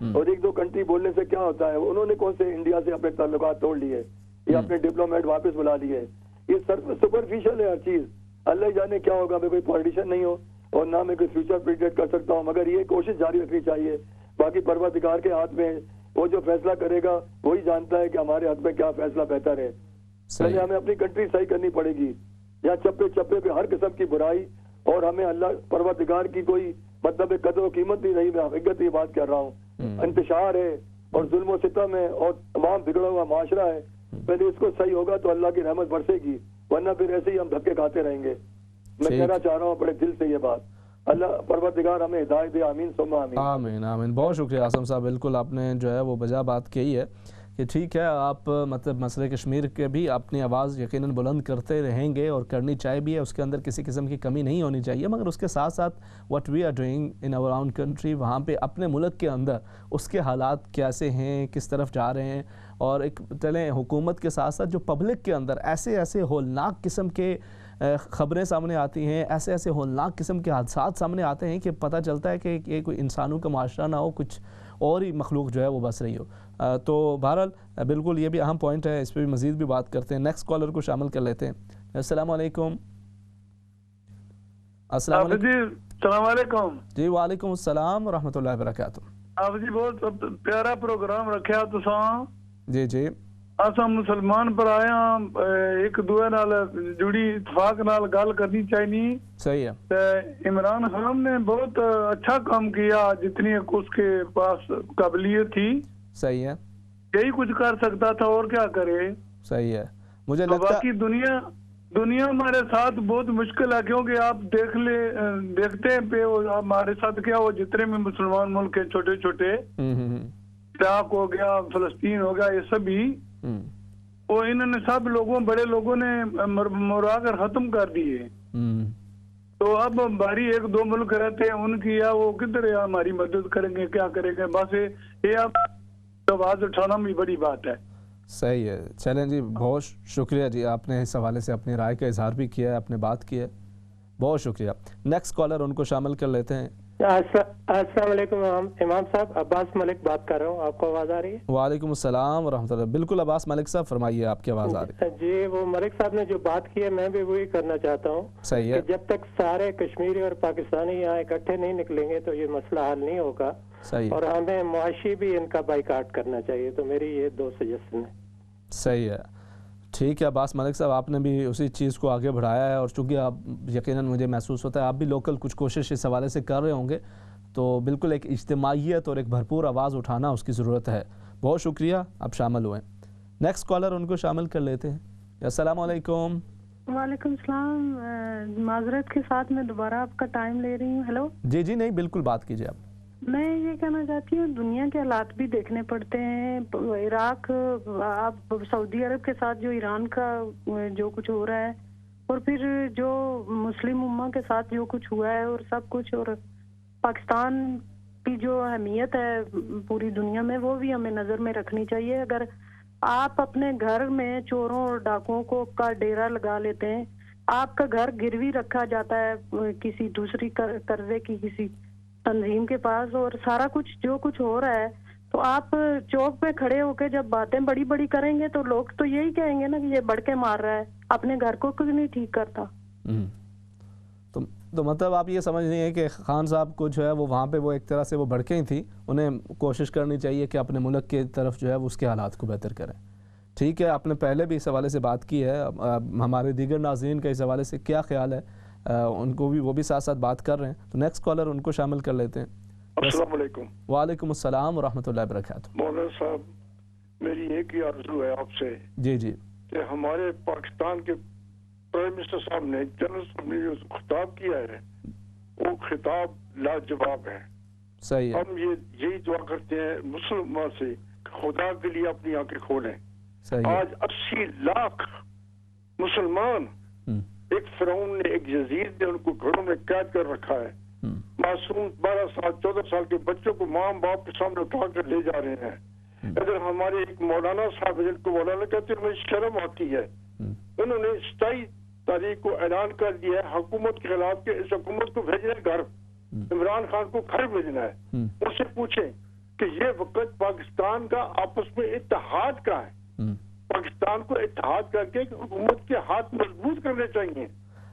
اور ایک دو کنٹری بولنے سے کیا ہوتا ہے؟ انہوں نے کون سے انڈیا سے اپنے تعلقات توڑ لیے یا اپنے ڈپلومیٹ واپس بلا لیے؟ یہ سپرفیشل ہے ہر چیز. اللہ جانے کیا ہوگا. میں کوئی پولیٹیشین نہیں ہوں اور نہ میں کوئی فیوچر پریڈکٹ کر سکتا ہوں, مگر یہ کوشش جاری رکھنی چاہیے. باقی پروردگار کے ہاتھ میں, وہ جو فیصلہ کرے گا وہی جانتا ہے کہ ہمارے ہاتھ میں کیا فیصلہ بہتر ہے. پہلے ہمیں اپنی کنٹری صحیح کرنی پڑے گی. یہاں چپے چپے پہ ہر قسم کی برائی, اور ہمیں اللہ پروردگار کی کوئی مطلب قدر و قیمت نہیں رہی. میں حقیقت یہ بات کر رہا ہوں. انتشار ہے اور ظلم و ستم ہے اور تمام بگڑا ہوا معاشرہ ہے. پہلے اس کو صحیح ہوگا تو اللہ کی رحمت برسے گی, ورنہ پھر ایسے ہی ہم دھکے کھاتے رہیں گے. میں کہنا چاہ رہا ہوں بڑے دل سے یہ بات. اللہ پروردگار ہمیں ہدایت دے. آمین ثم آمین. آمین آمین. بہت شکریہ عاصم صاحب. بالکل آپ نے جو ہے وہ بجا بات کہی ہے کہ ٹھیک ہے, آپ مطلب مسئلہ کشمیر کے بھی اپنی آواز یقیناً بلند کرتے رہیں گے اور کرنی چاہیے بھی ہے, اس کے اندر کسی قسم کی کمی نہیں ہونی چاہیے. مگر اس کے ساتھ ساتھ what we are doing in our own country, وہاں پہ اپنے ملک کے اندر اس کے حالات کیسے ہیں, کس طرف جا رہے ہیں, اور ایک چلیں حکومت کے ساتھ ساتھ جو پبلک کے اندر ایسے ہولناک قسم کے خبریں سامنے آتی ہیں, ایسے ہولناک قسم کے حادثات سامنے آتے ہیں کہ پتہ چلتا ہے کہ یہ کوئی انسانوں کا معاشرہ نہ ہو, کچھ اور ہی مخلوق جو ہے وہ بس رہی ہو. تو بہرحال بالکل یہ بھی اہم پوائنٹ ہے, اس پہ بھی مزید بھی بات کرتے ہیں. نیکسٹ کالر کو شامل کر لیتے ہیں. السلام علیکم. السلام علیکم. السلام علیکم. جی وعلیکم السلام ورحمۃ اللہ وبرکاتہ. آپ جی بہت پیارا پروگرام رکھا تساں. جی جی. اساں مسلمان پر آیا ایک دوے نال جڑی اتفاق نال گل کرنی چاہیے. صحیح ہے. عمران خان نے بہت اچھا کام کیا جتنی اس کے پاس قابلیت تھی. صحیح ہے. یہی کچھ کر سکتا تھا, اور کیا کرے. صحیح ہے. مجھے لگتا باقی دنیا ہمارے ساتھ بہت مشکل ہے, کیونکہ آپ دیکھتے ہیں پہ ہمارے ساتھ کیا وہ جتنے بھی مسلمان ملک ہیں چھوٹے چھوٹے, عراق ہو گیا, فلسطین ہو گیا, یہ سب ہی وہ انہوں نے سب بڑے لوگوں نے مرا کر ختم کر دیے. تو اب باری ایک دو ملک رہتے ہیں ان کی, یا وہ کدھر ہماری مدد کریں گے, کیا کریں گے. بس یہ اب آواز اٹھانا بھی بڑی بات ہے. صحیح ہے. چلیں جی, بہت شکریہ جی, آپ نے اس حوالے سے اپنی رائے کا اظہار بھی کیا ہے, آپ نے بات کی ہے, بہت شکریہ. نیکسٹ کالر ان کو شامل کر لیتے ہیں. السلام علیکم امام صاحب, عباس ملک بات کر رہا ہوں. آپ کو آواز آ رہی ہے؟ وعلیکم السلام ورحمۃ اللہ. بالکل عباس ملک صاحب فرمائیے, آپ کی آواز آ رہی ہے. جی وہ ملک صاحب نے جو بات کی ہے میں بھی وہی کرنا چاہتا ہوں. صحیح ہے. جب تک سارے کشمیری اور پاکستانی یہاں اکٹھے نہیں نکلیں گے تو یہ مسئلہ حل نہیں ہوگا. صحیح. اور ہمیں معاشی بھی ان کا بائیکاٹ کرنا چاہیے. تو میری یہ دو سجیشن ہے. صحیح ہے. ٹھیک ہے عباس ملک صاحب, آپ نے بھی اسی چیز کو آگے بڑھایا ہے, اور چونکہ آپ یقیناً مجھے محسوس ہوتا ہے آپ بھی لوکل کچھ کوشش اس حوالے سے کر رہے ہوں گے, تو بالکل ایک اجتماعیت اور ایک بھرپور آواز اٹھانا اس کی ضرورت ہے. بہت شکریہ, آپ شامل ہوئے. نیکسٹ کالر ان کو شامل کر لیتے ہیں. السلام علیکم. وعلیکم السلام. معذرت کے ساتھ میں دوبارہ آپ کا ٹائم لے رہی ہوں. ہیلو. جی جی, نہیں بالکل بات کیجیے آپ. میں یہ کہنا چاہتی ہوں دنیا کے حالات بھی دیکھنے پڑتے ہیں. عراق, آپ سعودی عرب کے ساتھ جو ایران کا جو کچھ ہو رہا ہے, اور پھر جو مسلم امہ کے ساتھ جو کچھ ہوا ہے اور سب کچھ, اور پاکستان کی جو اہمیت ہے پوری دنیا میں, وہ بھی ہمیں نظر میں رکھنی چاہیے. اگر آپ اپنے گھر میں چوروں اور ڈاکوؤں کو کا ڈیرا لگا لیتے ہیں, آپ کا گھر گروی رکھا جاتا ہے کسی دوسری قرضے کی کسی تنظیم کے پاس, اور سارا کچھ جو کچھ ہو رہا ہے, تو آپ چوک پہ کھڑے ہو کے جب باتیں بڑی بڑی کریں گے تو لوگ تو یہی کہیں گے نا کہ یہ بڑھ کے مار رہا ہے, اپنے گھر کو کچھ نہیں ٹھیک کرتا. تو مطلب آپ یہ سمجھ رہی ہیں کہ خان صاحب کو جو ہے وہ وہاں پہ وہ ایک طرح سے وہ بھڑکیں ہی تھیں, انہیں کوشش کرنی چاہیے کہ اپنے ملک کی طرف جو ہے وہ اس کے حالات کو بہتر کریں. ٹھیک ہے, آپ نے پہلے بھی اس حوالے سے بات کی ہے, ہمارے دیگر ناظرین کا اس حوالے سے کیا خیال ہے ان کو بھی, وہ بھی ساتھ ساتھ بات کر رہے ہیں. تو نیکسٹ کالر ان کو شامل کر لیتے ہیں. السلام علیکم. وعلیکم السلام ورحمۃ اللہ وبرکاتہ. مولانا صاحب, میری ایک ہی آرزو ہے آپ سے. جی جی. کہ ہمارے پاکستان کے پرائم منسٹر صاحب نے جنرل اسمبلی میں جو خطاب کیا ہے وہ خطاب لاجواب ہے. صحیح ہے. ہم یہی دعا کرتے ہیں مسلمان سے, خدا کے لیے اپنی آنکھیں کھولیں. آج 80 لاکھ مسلمان, ایک فرعون نے, ایک یزید نے ان کو گھروں میں قید کر رکھا ہے. معصوم 12 سال 14 سال کے بچوں کو ماں باپ کے سامنے اٹھا کر لے جا رہے ہیں. اگر ہمارے ایک مولانا صاحب جن کو مولانا کہتے ہیں, مجھے شرم آتی ہے, انہوں نے 27 تاریخ کو اعلان کر دیا ہے حکومت کے خلاف کہ اس حکومت کو بھیجنا ہے گھر, عمران خان کو گھر بھیجنا ہے. ان سے پوچھیں کہ یہ وقت پاکستان کا آپس میں اتحاد کا ہے. پاکستان کو اتحاد کر کے حکومت کے ہاتھ مضبوط کرنے چاہیے.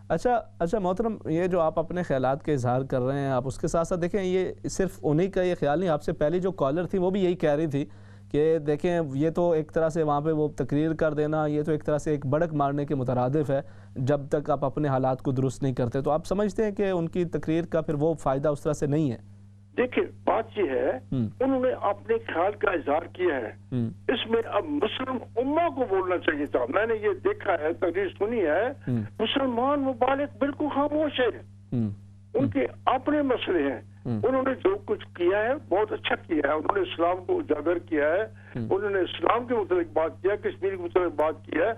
اچھا محترم، یہ جو آپ اپنے خیالات کے اظہار کر رہے ہیں، آپ اس کے ساتھ ساتھ دیکھیں یہ صرف انہی کا یہ خیال نہیں، آپ سے پہلی جو کالر تھی وہ بھی یہی کہہ رہی تھی کہ دیکھیں یہ تو ایک طرح سے وہاں پہ وہ تقریر کر دینا، یہ تو ایک طرح سے ایک بڑک مارنے کے مترادف ہے جب تک آپ اپنے حالات کو درست نہیں کرتے. تو آپ سمجھتے ہیں کہ ان کی تقریر کا پھر وہ فائدہ اس طرح سے نہیں ہے؟ دیکھیں بات یہ ہے، انہوں نے اپنے خیال کا اظہار کیا ہے، اس میں اب مسلم امہ کو بولنا چاہیے تھا. میں نے یہ دیکھا ہے، تقریر سنی ہے، مسلمان مبالغ بالکل خاموش ہے، ان کے اپنے مسئلے ہیں. انہوں نے جو کچھ کیا ہے بہت اچھا کیا ہے، انہوں نے اسلام کو اجاگر کیا ہے، انہوں نے اسلام کے متعلق بات کیا، کشمیر کے متعلق بات کیا ہے.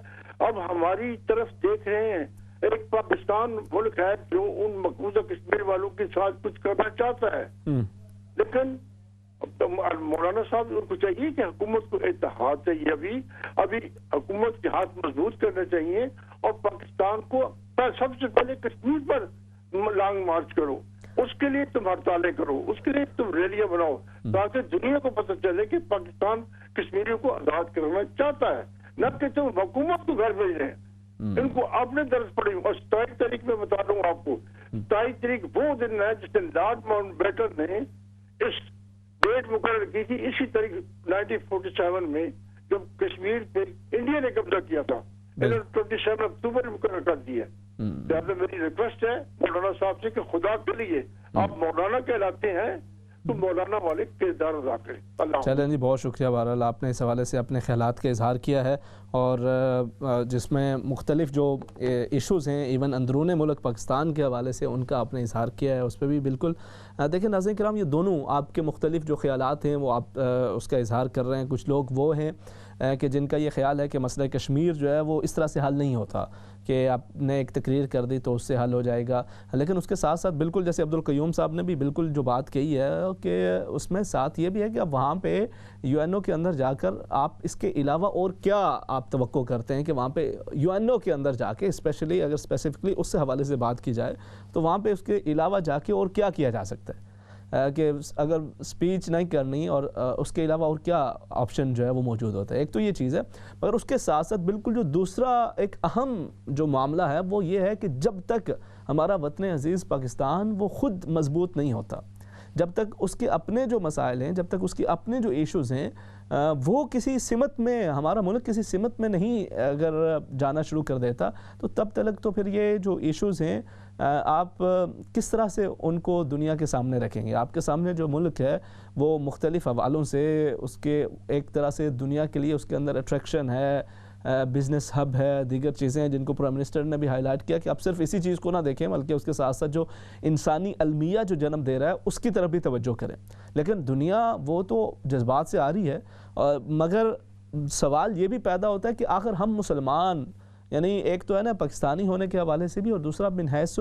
اب ہماری طرف دیکھ رہے ہیں، ایک پاکستان ملک ہے جو ان مقبوضہ کشمیر والوں کے ساتھ کچھ کرنا چاہتا ہے، لیکن مولانا صاحب ان کو چاہیے کہ حکومت کو اتحاد چاہیے، ابھی حکومت کے ہاتھ مضبوط کرنا چاہیے، اور پاکستان کو سب سے پہلے کشمیر پر لانگ مارچ کرو، اس کے لیے تم ہڑتالیں کرو، اس کے لیے تم ریلیاں بناؤ، تاکہ دنیا کو پتہ چلے کہ پاکستان کشمیریوں کو آزاد کرنا چاہتا ہے، نہ کہ تم حکومت کو گھر بھیج رہے ہیں. ان کو اپنے درس پڑی. اور 27 تاریخ میں بتا دوں آپ کو، 27 تاریخ وہ دن ہے جس دن لارڈ ماؤنٹ بیٹن نے اس ڈیٹ مقرر کی تھی، اسی تاریخ 1947 میں جب کشمیر پہ انڈیا نے قبضہ کیا تھا. انہوں نے 27 اکتوبر مقرر کر دیا. لہٰذا میری ریکویسٹ ہے مولانا صاحب سے کہ خدا کے لیے آپ مولانا کہلاتے ہیں تو مولانا والے کردار ادا کریں. چلیں جی، بہت شکریہ. بہرحال آپ نے اس حوالے سے اپنے خیالات کا اظہار کیا ہے، اور جس میں مختلف جو ایشوز ہیں ایون اندرون ملک پاکستان کے حوالے سے ان کا آپ نے اظہار کیا ہے، اس پہ بھی بالکل دیکھیں ناظرین کرام، یہ دونوں آپ کے مختلف جو خیالات ہیں وہ آپ اس کا اظہار کر رہے ہیں. کچھ لوگ وہ ہیں کہ جن کا یہ خیال ہے کہ مسئلہ کشمیر جو ہے وہ اس طرح سے حل نہیں ہوتا کہ آپ نے ایک تقریر کر دی تو اس سے حل ہو جائے گا، لیکن اس کے ساتھ ساتھ بالکل جیسے عبدالقیوم صاحب نے بھی بالکل جو بات کہی ہے کہ اس میں ساتھ یہ بھی ہے کہ اب وہاں پہ UN کے اندر جا کر آپ اس کے علاوہ اور کیا آپ توقع کرتے ہیں کہ وہاں پہ UN کے اندر جا کے اسپیشلی اگر اسپیسیفکلی اس سے حوالے سے بات کی جائے تو وہاں پہ اس کے علاوہ جا کے اور کیا کیا جا سکتا ہے کہ اگر سپیچ نہیں کرنی اور اس کے علاوہ اور کیا آپشن جو ہے وہ موجود ہوتا ہے. ایک تو یہ چیز ہے، مگر اس کے ساتھ ساتھ بالکل جو دوسرا ایک اہم جو معاملہ ہے وہ یہ ہے کہ جب تک ہمارا وطن عزیز پاکستان وہ خود مضبوط نہیں ہوتا، جب تک اس کے اپنے جو مسائل ہیں، جب تک اس کے اپنے جو ایشوز ہیں وہ کسی سمت میں، ہمارا ملک کسی سمت میں نہیں اگر جانا شروع کر دیتا، تو تب تک تو پھر یہ جو ایشوز ہیں آپ کس طرح سے ان کو دنیا کے سامنے رکھیں گے؟ آپ کے سامنے جو ملک ہے وہ مختلف حوالوں سے اس کے ایک طرح سے دنیا کے لیے اس کے اندر اٹریکشن ہے، بزنس ہب ہے، دیگر چیزیں ہیں جن کو پرائم منسٹر نے بھی ہائی لائٹ کیا کہ آپ صرف اسی چیز کو نہ دیکھیں بلکہ اس کے ساتھ ساتھ جو انسانی المیہ جو جنم دے رہا ہے اس کی طرف بھی توجہ کریں. لیکن دنیا وہ تو جذبات سے آ رہی ہے، مگر سوال یہ بھی پیدا ہوتا ہے کہ آخر ہم مسلمان، یعنی ایک تو ہے نا پاکستانی ہونے کے حوالے سے بھی، اور دوسرا من حیث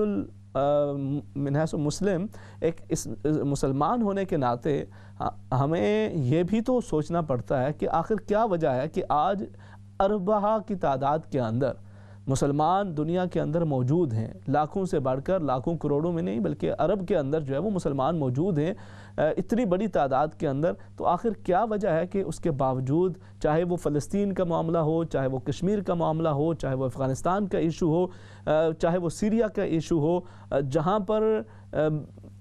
مسلم ایک مسلمان ہونے کے ناطے ہمیں یہ بھی تو سوچنا پڑتا ہے کہ آخر کیا وجہ ہے کہ آج اربہ کی تعداد کے اندر مسلمان دنیا کے اندر موجود ہیں، لاکھوں سے بڑھ کر، لاکھوں کروڑوں میں نہیں بلکہ ارب کے اندر جو ہے وہ مسلمان موجود ہیں اتنی بڑی تعداد کے اندر. تو آخر کیا وجہ ہے کہ اس کے باوجود چاہے وہ فلسطین کا معاملہ ہو، چاہے وہ کشمیر کا معاملہ ہو، چاہے وہ افغانستان کا ایشو ہو، چاہے وہ سیریا کا ایشو ہو، جہاں پر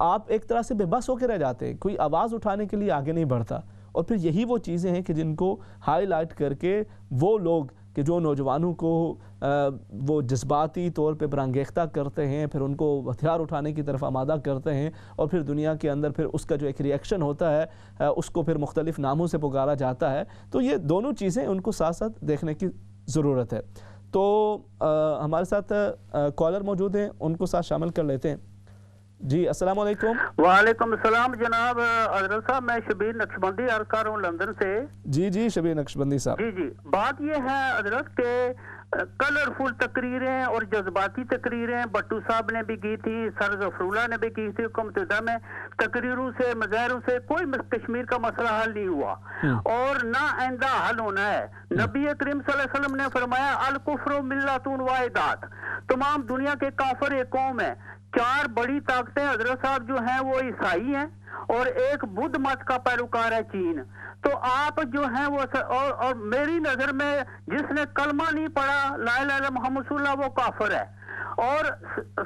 آپ ایک طرح سے بے بس ہو کے رہ جاتے ہیں، کوئی آواز اٹھانے کے لیے آگے نہیں بڑھتا. اور پھر یہی وہ چیزیں ہیں کہ جن کو ہائی لائٹ کر کے وہ لوگ کہ جو نوجوانوں کو وہ جذباتی طور پہ برانگیختہ کرتے ہیں، پھر ان کو ہتھیار اٹھانے کی طرف آمادہ کرتے ہیں، اور پھر دنیا کے اندر پھر اس کا جو ایک ری ایکشن ہوتا ہے اس کو پھر مختلف ناموں سے پکارا جاتا ہے. تو یہ دونوں چیزیں ان کو ساتھ ساتھ دیکھنے کی ضرورت ہے. تو ہمارے ساتھ کالر موجود ہیں، ان کو ساتھ شامل کر لیتے ہیں. جی السلام علیکم. وعلیکم السلام جناب حضرت صاحب، میں شبیر نقشبندی عرض کر رہا ہوں لندن سے. جی شبیر نقشبندی صاحب. جی بات یہ ہے حضرت کہ کلرفل تقریریں اور جذباتی تقریریں بٹو صاحب نے بھی کی تھی، سر ظفراللہ نے بھی کی تھی. حکومت میں تقریروں سے مظاہروں سے کوئی کشمیر کا مسئلہ حل نہیں ہوا اور نہ آئندہ حل ہونا ہے. نبی کریم صلی اللہ علیہ وسلم نے فرمایا الکفر ملتون واحدات، تمام دنیا کے کافر ایک قوم ہے. 4 بڑی طاقتیں حضرت صاحب جو ہیں وہ عیسائی ہیں اور ایک بدھ مت کا پیروکار ہے چین. تو آپ جو ہیں وہ اور میری نظر میں جس نے کلمہ نہیں پڑھا لا الہ الا محمد رسول اللہ وہ کافر ہے. اور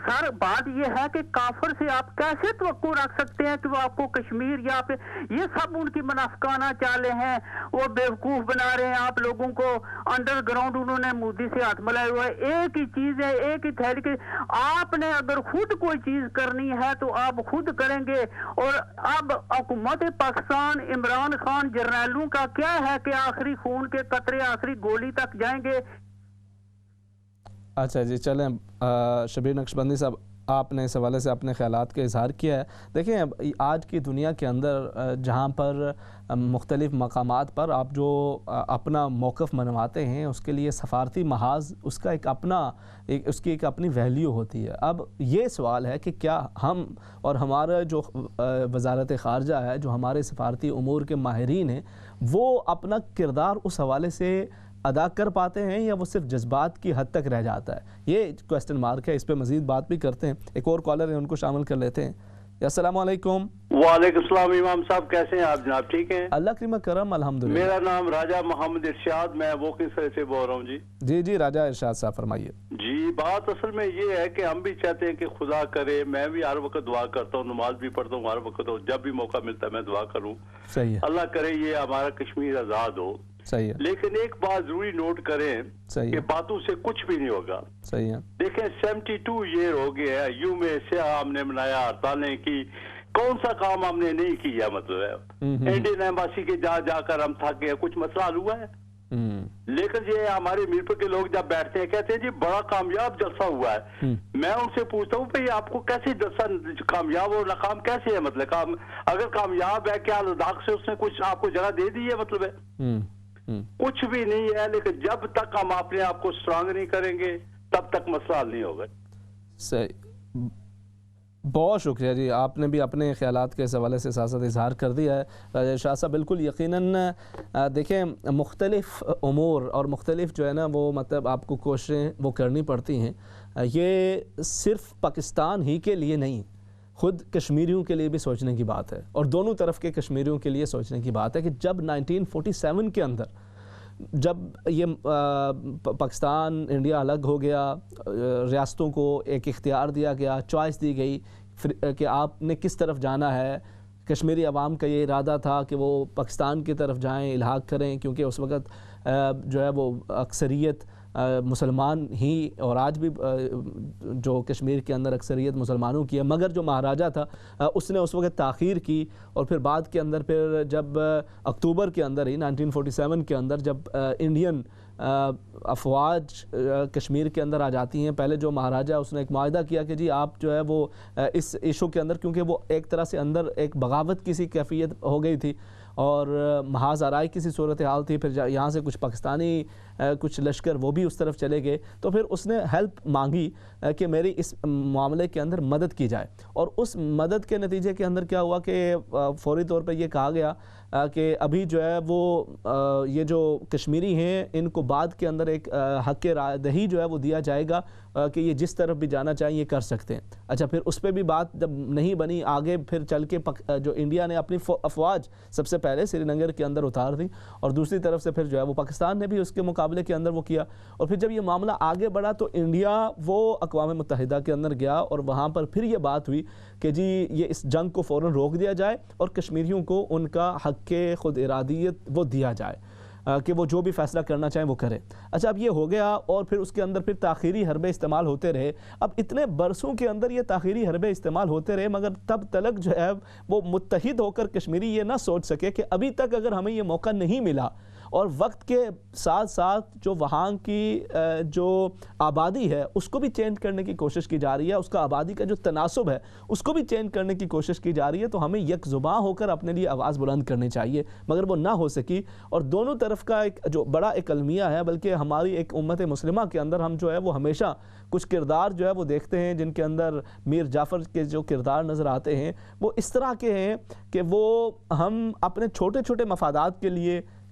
سر بات یہ ہے کہ کافر سے آپ کیسے توقع رکھ سکتے ہیں کہ وہ آپ کو کشمیر یا پہ یہ سب ان کی منافقانہ چالیں ہیں. وہ بیوقوف بنا رہے ہیں آپ لوگوں کو. انڈر گراؤنڈ انہوں نے مودی سے ہاتھ ملائے ہوا ہے. ایک ہی چیز ہے, ایک ہی تھیلی کی. آپ نے اگر خود کوئی چیز کرنی ہے تو آپ خود کریں گے. اور اب حکومت پاکستان عمران خان جرنیلوں کا کیا ہے کہ آخری خون کے قطرے آخری گولی تک جائیں گے. اچھا جی چلیں شبیر نقشبندی صاحب آپ نے اس حوالے سے اپنے خیالات کا اظہار کیا ہے. دیکھیں آج کی دنیا کے اندر جہاں پر مختلف مقامات پر آپ جو اپنا موقف منواتے ہیں اس کے لیے سفارتی محاذ اس کا اس کی ایک اپنی ویلیو ہوتی ہے. اب یہ سوال ہے کہ کیا ہم اور ہمارا جو وزارت خارجہ ہے, جو ہمارے سفارتی امور کے ماہرین ہیں, وہ اپنا کردار اس حوالے سے ادا کر پاتے ہیں یا وہ صرف جذبات کی حد تک رہ جاتا ہے؟ یہ کویسچن مارک ہے, اس پہ مزید بات بھی کرتے ہیں. ایک اور کالر ہیں, ان کو شامل کر لیتے ہیں. السلام علیکم. وعلیکم السلام امام صاحب, کیسے ہیں آپ جناب؟ ٹھیک ہیں اللہ کریم کرم الحمدللہ. میرا نام راجہ محمد ارشاد, میں ووکن سر سے بول رہا ہوں. جی راجہ ارشاد صاحب فرمائیے. جی بات اصل میں یہ ہے کہ ہم بھی چاہتے ہیں کہ خدا کرے, میں بھی ہر وقت دعا کرتا ہوں, نماز بھی پڑھتا ہوں ہر وقت, جب بھی موقع ملتا ہے میں دعا کروں. صحیح ہے. اللہ کرے یہ ہمارا کشمیر آزاد ہو. صحیح ہے. لیکن ایک بات ضروری نوٹ کریں کہ باتوں سے کچھ بھی نہیں ہوگا. صحیح ہے. دیکھیں 72 ایئر ہو گیا ہے, یوں میں سے ہم نے منایا, ہڑتالیں کی, کون سا کام ہم نے نہیں کیا. مطلب ہے انڈین ایمباسی کے جا کر ہم تھک گئے, کچھ مسئلہ حل ہوا ہے؟ لیکن یہ ہمارے میرپور کے لوگ جب بیٹھتے ہیں کہتے ہیں جی بڑا کامیاب جلسہ ہوا ہے. میں ان سے پوچھتا ہوں بھئی آپ کو کیسے جلسہ کامیاب اور ناکام کیسے ہے؟ مطلب اگر کامیاب ہے کیا لداخ سے اس نے کچھ آپ کو جگہ دے دی ہے؟ مطلب ہے کچھ بھی نہیں ہے. لیکن جب تک ہم اپنے آپ کو اسٹرانگ نہیں کریں گے تب تک مسئلہ حل نہیں ہوگا. صحیح, بہت شکریہ جی, آپ نے بھی اپنے خیالات کے اس حوالے سے ساتھ اظہار کر دیا ہے. راجہ ارشاد صاحب بالکل یقیناً دیکھیں مختلف امور اور مختلف جو ہے نا وہ مطلب آپ کو کوششیں وہ کرنی پڑتی ہیں. یہ صرف پاکستان ہی کے لیے نہیں, خود کشمیریوں کے لیے بھی سوچنے کی بات ہے, اور دونوں طرف کے کشمیریوں کے لیے سوچنے کی بات ہے کہ جب 1947 کے اندر جب یہ پاکستان انڈیا الگ ہو گیا, ریاستوں کو ایک اختیار دیا گیا, چوائس دی گئی کہ آپ نے کس طرف جانا ہے. کشمیری عوام کا یہ ارادہ تھا کہ وہ پاکستان کی طرف جائیں, الحاق کریں, کیونکہ اس وقت جو ہے وہ اکثریت مسلمان ہی, اور آج بھی جو کشمیر کے اندر اکثریت مسلمانوں کی ہے, مگر جو مہاراجہ تھا اس نے اس وقت تاخیر کی. اور پھر بعد کے اندر پھر جب اکتوبر کے اندر ہی 1947 کے اندر جب انڈین افواج کشمیر کے اندر آ جاتی ہیں, پہلے جو مہاراجہ اس نے ایک معاہدہ کیا کہ جی آپ جو ہے وہ اس ایشو کے اندر, کیونکہ وہ ایک طرح سے اندر ایک بغاوت کی سی کیفیت ہو گئی تھی اور محاذ آرائی کی سی صورتحال تھی, پھر یہاں سے کچھ پاکستانی کچھ لشکر وہ بھی اس طرف چلے گئے, تو پھر اس نے ہیلپ مانگی کہ میری اس معاملے کے اندر مدد کی جائے. اور اس مدد کے نتیجے کے اندر کیا ہوا کہ فوری طور پر یہ کہا گیا کہ ابھی جو ہے وہ یہ جو کشمیری ہیں ان کو بعد کے اندر ایک حق رائے دہی جو ہے وہ دیا جائے گا کہ یہ جس طرف بھی جانا چاہیں یہ کر سکتے ہیں. اچھا پھر اس پہ بھی بات جب نہیں بنی, آگے پھر چل کے جو انڈیا نے اپنی افواج سب سے پہلے سری نگر کے اندر اتار دی, اور دوسری طرف سے پھر جو ہے وہ پاکستان نے بھی اس کے مقابلے کے اندر وہ کیا. اور پھر جب یہ معاملہ آگے بڑھا تو انڈیا وہ اقوام متحدہ کے اندر گیا, اور وہاں پر پھر یہ بات ہوئی کہ جی یہ اس جنگ کو فوراً روک دیا جائے اور کشمیریوں کو ان کا حق خود ارادیت وہ دیا جائے کہ وہ جو بھی فیصلہ کرنا چاہیں وہ کرے. اچھا اب یہ ہو گیا, اور پھر اس کے اندر پھر تاخیری حربے استعمال ہوتے رہے. اب اتنے برسوں کے اندر یہ تاخیری حربے استعمال ہوتے رہے, مگر تب تلک جو ہے وہ متحد ہو کر کشمیری یہ نہ سوچ سکے کہ ابھی تک اگر ہمیں یہ موقع نہیں ملا, اور وقت کے ساتھ ساتھ جو وہاں کی جو آبادی ہے اس کو بھی چینج کرنے کی کوشش کی جا رہی ہے, اس کا آبادی کا جو تناسب ہے اس کو بھی چینج کرنے کی کوشش کی جا رہی ہے, تو ہمیں یک زباں ہو کر اپنے لیے آواز بلند کرنی چاہیے, مگر وہ نہ ہو سکی. اور دونوں طرف کا ایک جو بڑا ایک المیہ ہے, بلکہ ہماری ایک امت مسلمہ کے اندر ہم جو ہے وہ ہمیشہ کچھ کردار جو ہے وہ دیکھتے ہیں جن کے اندر میر جعفر کے جو کردار نظر آتے ہیں وہ اس طرح کے ہیں کہ وہ ہم اپنے چھوٹے چھوٹے مفادات کے لیے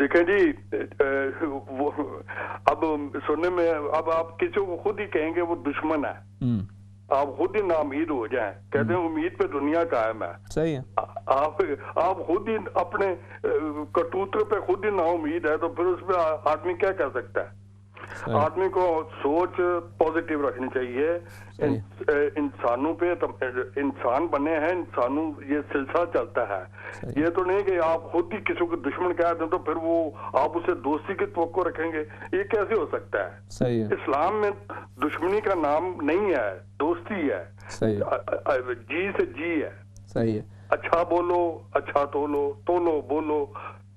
دیکھیں جی اب سننے میں اب آپ کسی کو خود ہی کہیں گے وہ دشمن ہے، آپ خود ہی ناامید ہو جائیں، کہتے ہیں امید پہ دنیا قائم ہے. صحیح ہے. آپ خود ہی اپنے کٹوتر پہ خود ہی نا امید ہے تو پھر اس پہ آدمی کیا کر سکتا ہے؟ آدمی کو سوچ پازیٹیو رکھنی چاہیے. انسانوں پہ انسان بنے ہیں، انسانوں یہ سلسلہ چلتا ہے. یہ تو نہیں کہ آپ خود ہی کسی کو دشمن کہہ دیں تو پھر وہ آپ اسے دوستی کی توقع رکھیں گے، یہ کیسے ہو سکتا ہے؟ اسلام میں دشمنی کا نام نہیں ہے، دوستی ہے. جی سے جی ہے. صحیح ہے. اچھا بولو، اچھا تولو بولو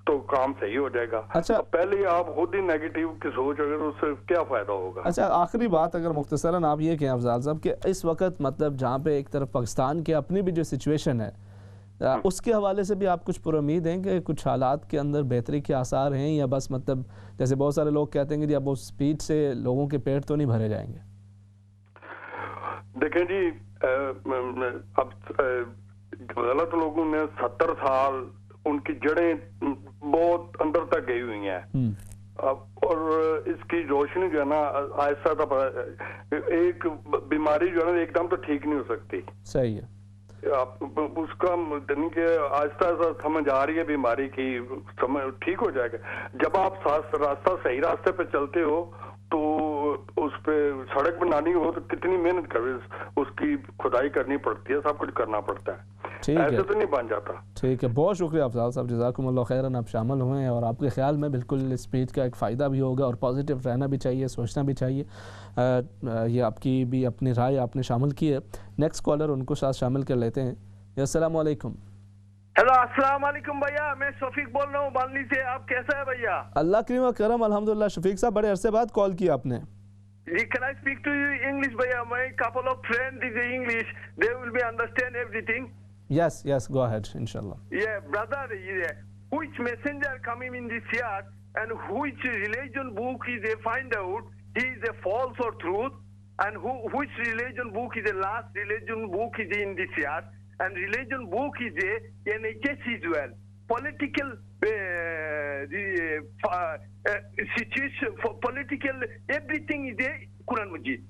تو کام صحیح ہو جائے گا. اچھا پہلے آپ خود ہی نیگیٹیو کی سوچ اگر اس سے کیا فائدہ ہوگا؟ اچھا آخری بات اگر مختصراً آپ یہ کہیں افضال صاحب کہ اس وقت مطلب جہاں پہ ایک طرف پاکستان کی اپنی بھی جو سچویشن ہے اس کے حوالے سے بھی آپ کچھ پر امید ہیں کہ کچھ حالات کے اندر بہتری کے آثار ہیں، یا بس مطلب جیسے بہت سارے لوگ کہتے ہیں کہ اب اس سپیڈ سے لوگوں کے پیٹ تو نہیں بھرے جائیں گے؟ دیکھیں جی اب غلط لوگوں نے 70 سال ان کی جڑیں بہت اندر تک گئی ہوئی ہیں، اور اس کی روشنی جو ہے نا آہستہ ایک بیماری جو ہے نا ایک دم تو ٹھیک نہیں ہو سکتی. صحیح ہے. اس کا کہ آہستہ آہستہ سمجھ آ رہی ہے بیماری کی، ٹھیک ہو جائے گا. جب آپ راستہ صحیح راستے پہ چلتے ہو تو اس پہ سڑک بنانی ہو تو کتنی محنت کرے، اس کی کھدائی کرنی پڑتی ہے، سب کچھ کرنا پڑتا ہے. ایسے تو نہیں بن جاتا. ٹھیک ہے، بہت شکریہ افضال صاحب، جزاکم اللہ خیراً. آپ شامل ہوئے ہیں اور آپ کے خیال میں بالکل اس اسپیچ کا ایک فائدہ بھی ہوگا اور پازیٹیو رہنا بھی چاہیے، سوچنا بھی چاہیے. یہ آپ کی بھی اپنی رائے آپ نے شامل کی ہے. نیکسٹ کالر ان کو ساتھ شامل کر لیتے ہیں. السلام علیکم. ہیلو السلام علیکم بھیا، میں شفیق بول رہا ہوں بانلی سے. آپ کیسا ہے بھیا؟ اللہ کریم و کرم، الحمدللہ. شفیق صاحب بڑے عرصے بعد کال کیا آپ نے. Can I speak to you English bhaiya? My couple of friends is English, they will be understand everything. Yes, go ahead, inshallah. Yeah, brother, which messenger coming in this year and which religion book is they find out he is a false or truth, and which religion book is the last religion book is in this year, and religion book is a NHS as well. Political situation, for political everything is a Quran Majid.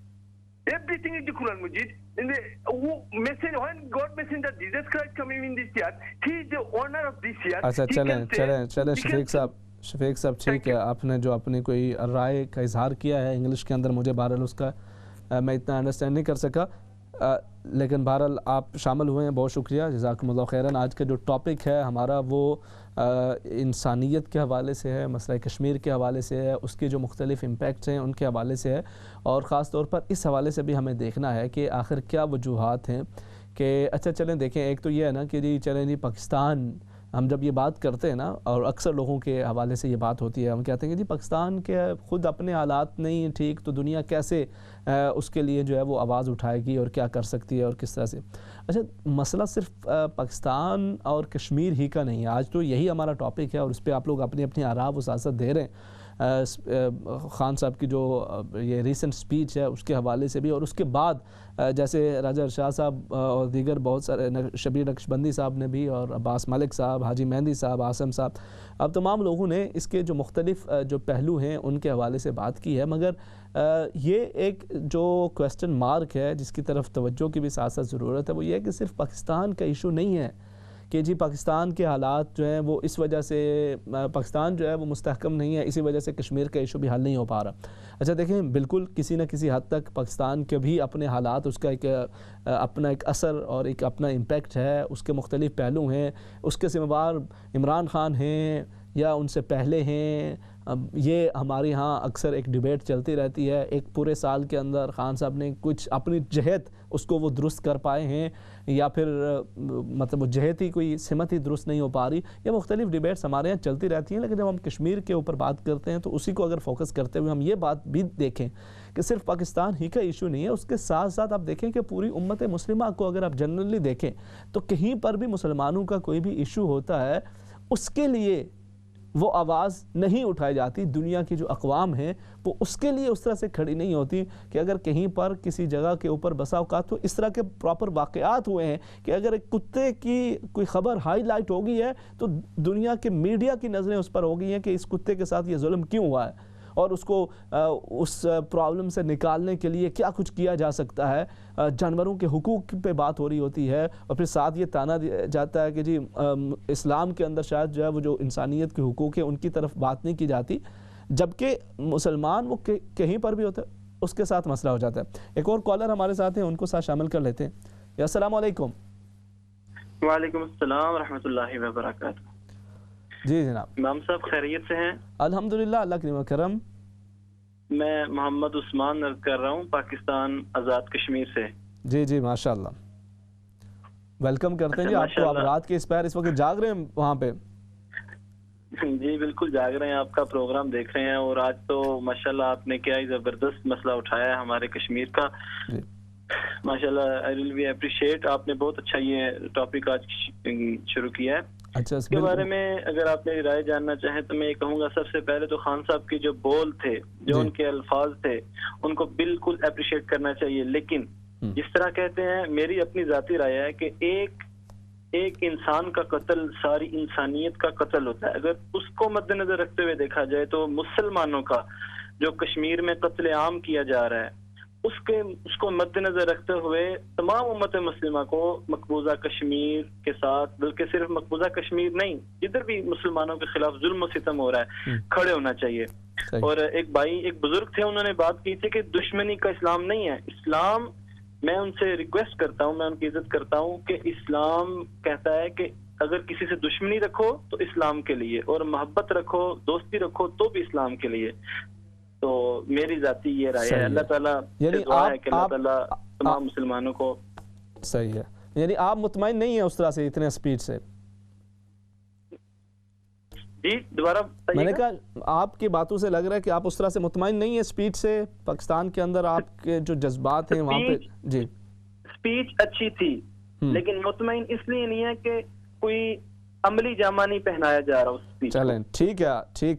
Everything is the Quran Majid. In the messenger, when God messenger Jesus Christ coming in this year, he is the owner of this year. اچھا چلیں شفیق صاحب ٹھیک ہے. آپ نے جو اپنی کوئی رائے کا اظہار کیا ہے انگلش کے اندر، مجھے بہرحال اس کا میں اتنا انڈرسٹینڈ نہیں کر سکا، لیکن بہرحال آپ شامل ہوئے ہیں، بہت شکریہ، جزاکم اللہ خیراً. آج کا جو ٹاپک ہے ہمارا وہ انسانیت کے حوالے سے ہے، مسئلہ کشمیر کے حوالے سے ہے، اس کے جو مختلف امپیکٹس ہیں ان کے حوالے سے ہے، اور خاص طور پر اس حوالے سے بھی ہمیں دیکھنا ہے کہ آخر کیا وجوہات ہیں. کہ اچھا چلیں دیکھیں، ایک تو یہ ہے نا کہ جی پاکستان، ہم جب یہ بات کرتے ہیں نا، اور اکثر لوگوں کے حوالے سے یہ بات ہوتی ہے، ہم کہتے ہیں کہ جی پاکستان کے خود اپنے حالات نہیں ٹھیک تو دنیا کیسے اس کے لیے جو ہے وہ آواز اٹھائے گی اور کیا کر سکتی ہے اور کس طرح سے. اچھا مسئلہ صرف پاکستان اور کشمیر ہی کا نہیں ہے، آج تو یہی ہمارا ٹاپک ہے اور اس پہ آپ لوگ اپنی آراء و سیاست دے رہے ہیں. خان صاحب کی جو یہ ریسنٹ سپیچ ہے اس کے حوالے سے بھی، اور اس کے بعد جیسے راجہ ارشاد صاحب اور دیگر بہت سارے، شبیر نقشبندی صاحب نے بھی، اور عباس ملک صاحب، حاجی مہندی صاحب، عاصم صاحب، اب تمام لوگوں نے اس کے جو مختلف جو پہلو ہیں ان کے حوالے سے بات کی ہے. مگر یہ ایک جو کویسچن مارک ہے جس کی طرف توجہ کی بھی ساتھ ساتھ ضرورت ہے، وہ یہ ہے کہ صرف پاکستان کا ایشو نہیں ہے کہ جی پاکستان کے حالات جو ہیں وہ اس وجہ سے پاکستان جو ہے وہ مستحکم نہیں ہے، اسی وجہ سے کشمیر کا ایشو بھی حل نہیں ہو پا رہا. اچھا دیکھیں، بالکل کسی نہ کسی حد تک پاکستان کے بھی اپنے حالات، اس کا ایک اپنا ایک اثر اور ایک اپنا امپیکٹ ہے، اس کے مختلف پہلو ہیں. اس کے ذمہ دار عمران خان ہیں یا ان سے پہلے ہیں، یہ ہمارے ہاں اکثر ایک ڈیبیٹ چلتی رہتی ہے. ایک پورے سال کے اندر خان صاحب نے کچھ اپنی جہت اس کو وہ درست کر پائے ہیں، یا پھر مطلب وہ جہت ہی کوئی سمت ہی درست نہیں ہو پا رہی. یہ مختلف ڈیبیٹس ہمارے یہاں چلتی رہتی ہیں، لیکن جب ہم کشمیر کے اوپر بات کرتے ہیں تو اسی کو اگر فوکس کرتے ہوئے ہم یہ بات بھی دیکھیں کہ صرف پاکستان ہی کا ایشو نہیں ہے، اس کے ساتھ ساتھ آپ دیکھیں کہ پوری امت مسلمہ کو اگر آپ جنرلی دیکھیں تو کہیں پر بھی مسلمانوں کا کوئی بھی ایشو ہوتا ہے، اس کے لیے وہ آواز نہیں اٹھائی جاتی. دنیا کی جو اقوام ہیں وہ اس کے لیے اس طرح سے کھڑی نہیں ہوتی کہ اگر کہیں پر کسی جگہ کے اوپر بسا اوقات تو اس طرح کے پراپر واقعات ہوئے ہیں کہ اگر ایک کتے کی کوئی خبر ہائی لائٹ ہو گئی ہے تو دنیا کے میڈیا کی نظریں اس پر ہو گئی ہیں کہ اس کتے کے ساتھ یہ ظلم کیوں ہوا ہے اور اس کو اس پرابلم سے نکالنے کے لیے کیا کچھ کیا جا سکتا ہے. جانوروں کے حقوق پہ بات ہو رہی ہوتی ہے اور پھر ساتھ یہ تانا دیا جاتا ہے کہ جی اسلام کے اندر شاید جو ہے وہ جو انسانیت کے حقوق ہیں ان کی طرف بات نہیں کی جاتی، جبکہ مسلمان وہ کہیں پر بھی ہوتا ہے اس کے ساتھ مسئلہ ہو جاتا ہے. ایک اور کالر ہمارے ساتھ ہیں، ان کو ساتھ شامل کر لیتے ہیں. السلام علیکم. وعلیکم السلام ورحمۃ اللہ وبرکاتہ. جی جناب. امام صاحب خیریت سے ہیں؟ الحمدللہ، اللہ کریم کرم. میں محمد عثمان عرض کر رہا ہوں، پاکستان آزاد کشمیر سے. جی جی ماشاءاللہ، ویلکم کرتے ہیں جی آپ کو. آپ رات کے اس پہر اس وقت جاگ رہے ہیں وہاں پہ؟ جی بالکل جاگ رہے ہیں، آپ کا پروگرام دیکھ رہے ہیں. اور آج تو ماشاءاللہ آپ نے کیا ہی زبردست مسئلہ اٹھایا ہے ہمارے کشمیر کا. ماشاءاللہ آئی ریلی اپریشیٹ. آپ نے بہت اچھا یہ ٹاپک آج شروع کیا ہے. اچھا، اس کے بارے میں اگر آپ میری رائے جاننا چاہیں تو میں یہ کہوں گا سب سے پہلے تو خان صاحب کے جو بول تھے، جو ان کے الفاظ تھے، ان کو بالکل اپریشیٹ کرنا چاہیے. لیکن جس طرح کہتے ہیں، میری اپنی ذاتی رائے ہے کہ ایک انسان کا قتل ساری انسانیت کا قتل ہوتا ہے. اگر اس کو مد نظر رکھتے ہوئے دیکھا جائے تو مسلمانوں کا جو کشمیر میں قتل عام کیا جا رہا ہے اس کو مد نظر رکھتے ہوئے تمام امت مسلمہ کو مقبوضہ کشمیر کے ساتھ، بلکہ صرف مقبوضہ کشمیر نہیں، جدھر بھی مسلمانوں کے خلاف ظلم و ستم ہو رہا ہے، کھڑے ہونا چاہیے. اور ایک بزرگ تھے، انہوں نے بات کی تھی کہ دشمنی کا اسلام نہیں ہے. اسلام، میں ان سے ریکویسٹ کرتا ہوں، میں ان کی عزت کرتا ہوں کہ اسلام کہتا ہے کہ اگر کسی سے دشمنی رکھو تو اسلام کے لیے، اور محبت رکھو، دوستی رکھو تو بھی اسلام کے لیے. تو میری ذاتی یہ رائے ہے. اللہ تعالیٰ سے دعا ہے کہ اللہ تعالیٰ تمام مسلمانوں کو. صحیح ہے، یعنی آپ مطمئن نہیں ہیں اس طرح سے اتنے سپیڈ سے؟ جی دوبارہ میں نے کہا آپ کی باتوں سے لگ رہا ہے کہ آپ اس طرح سے مطمئن نہیں ہیں سپیڈ سے. پاکستان کے اندر آپ کے جو جذبات ہیں وہاں پہ. جی سپیچ اچھی تھی لیکن مطمئن اس لیے نہیں ہے کہ کوئی عملی جامہ نہیں پہنایا جا رہا اس. چلیں ٹھیک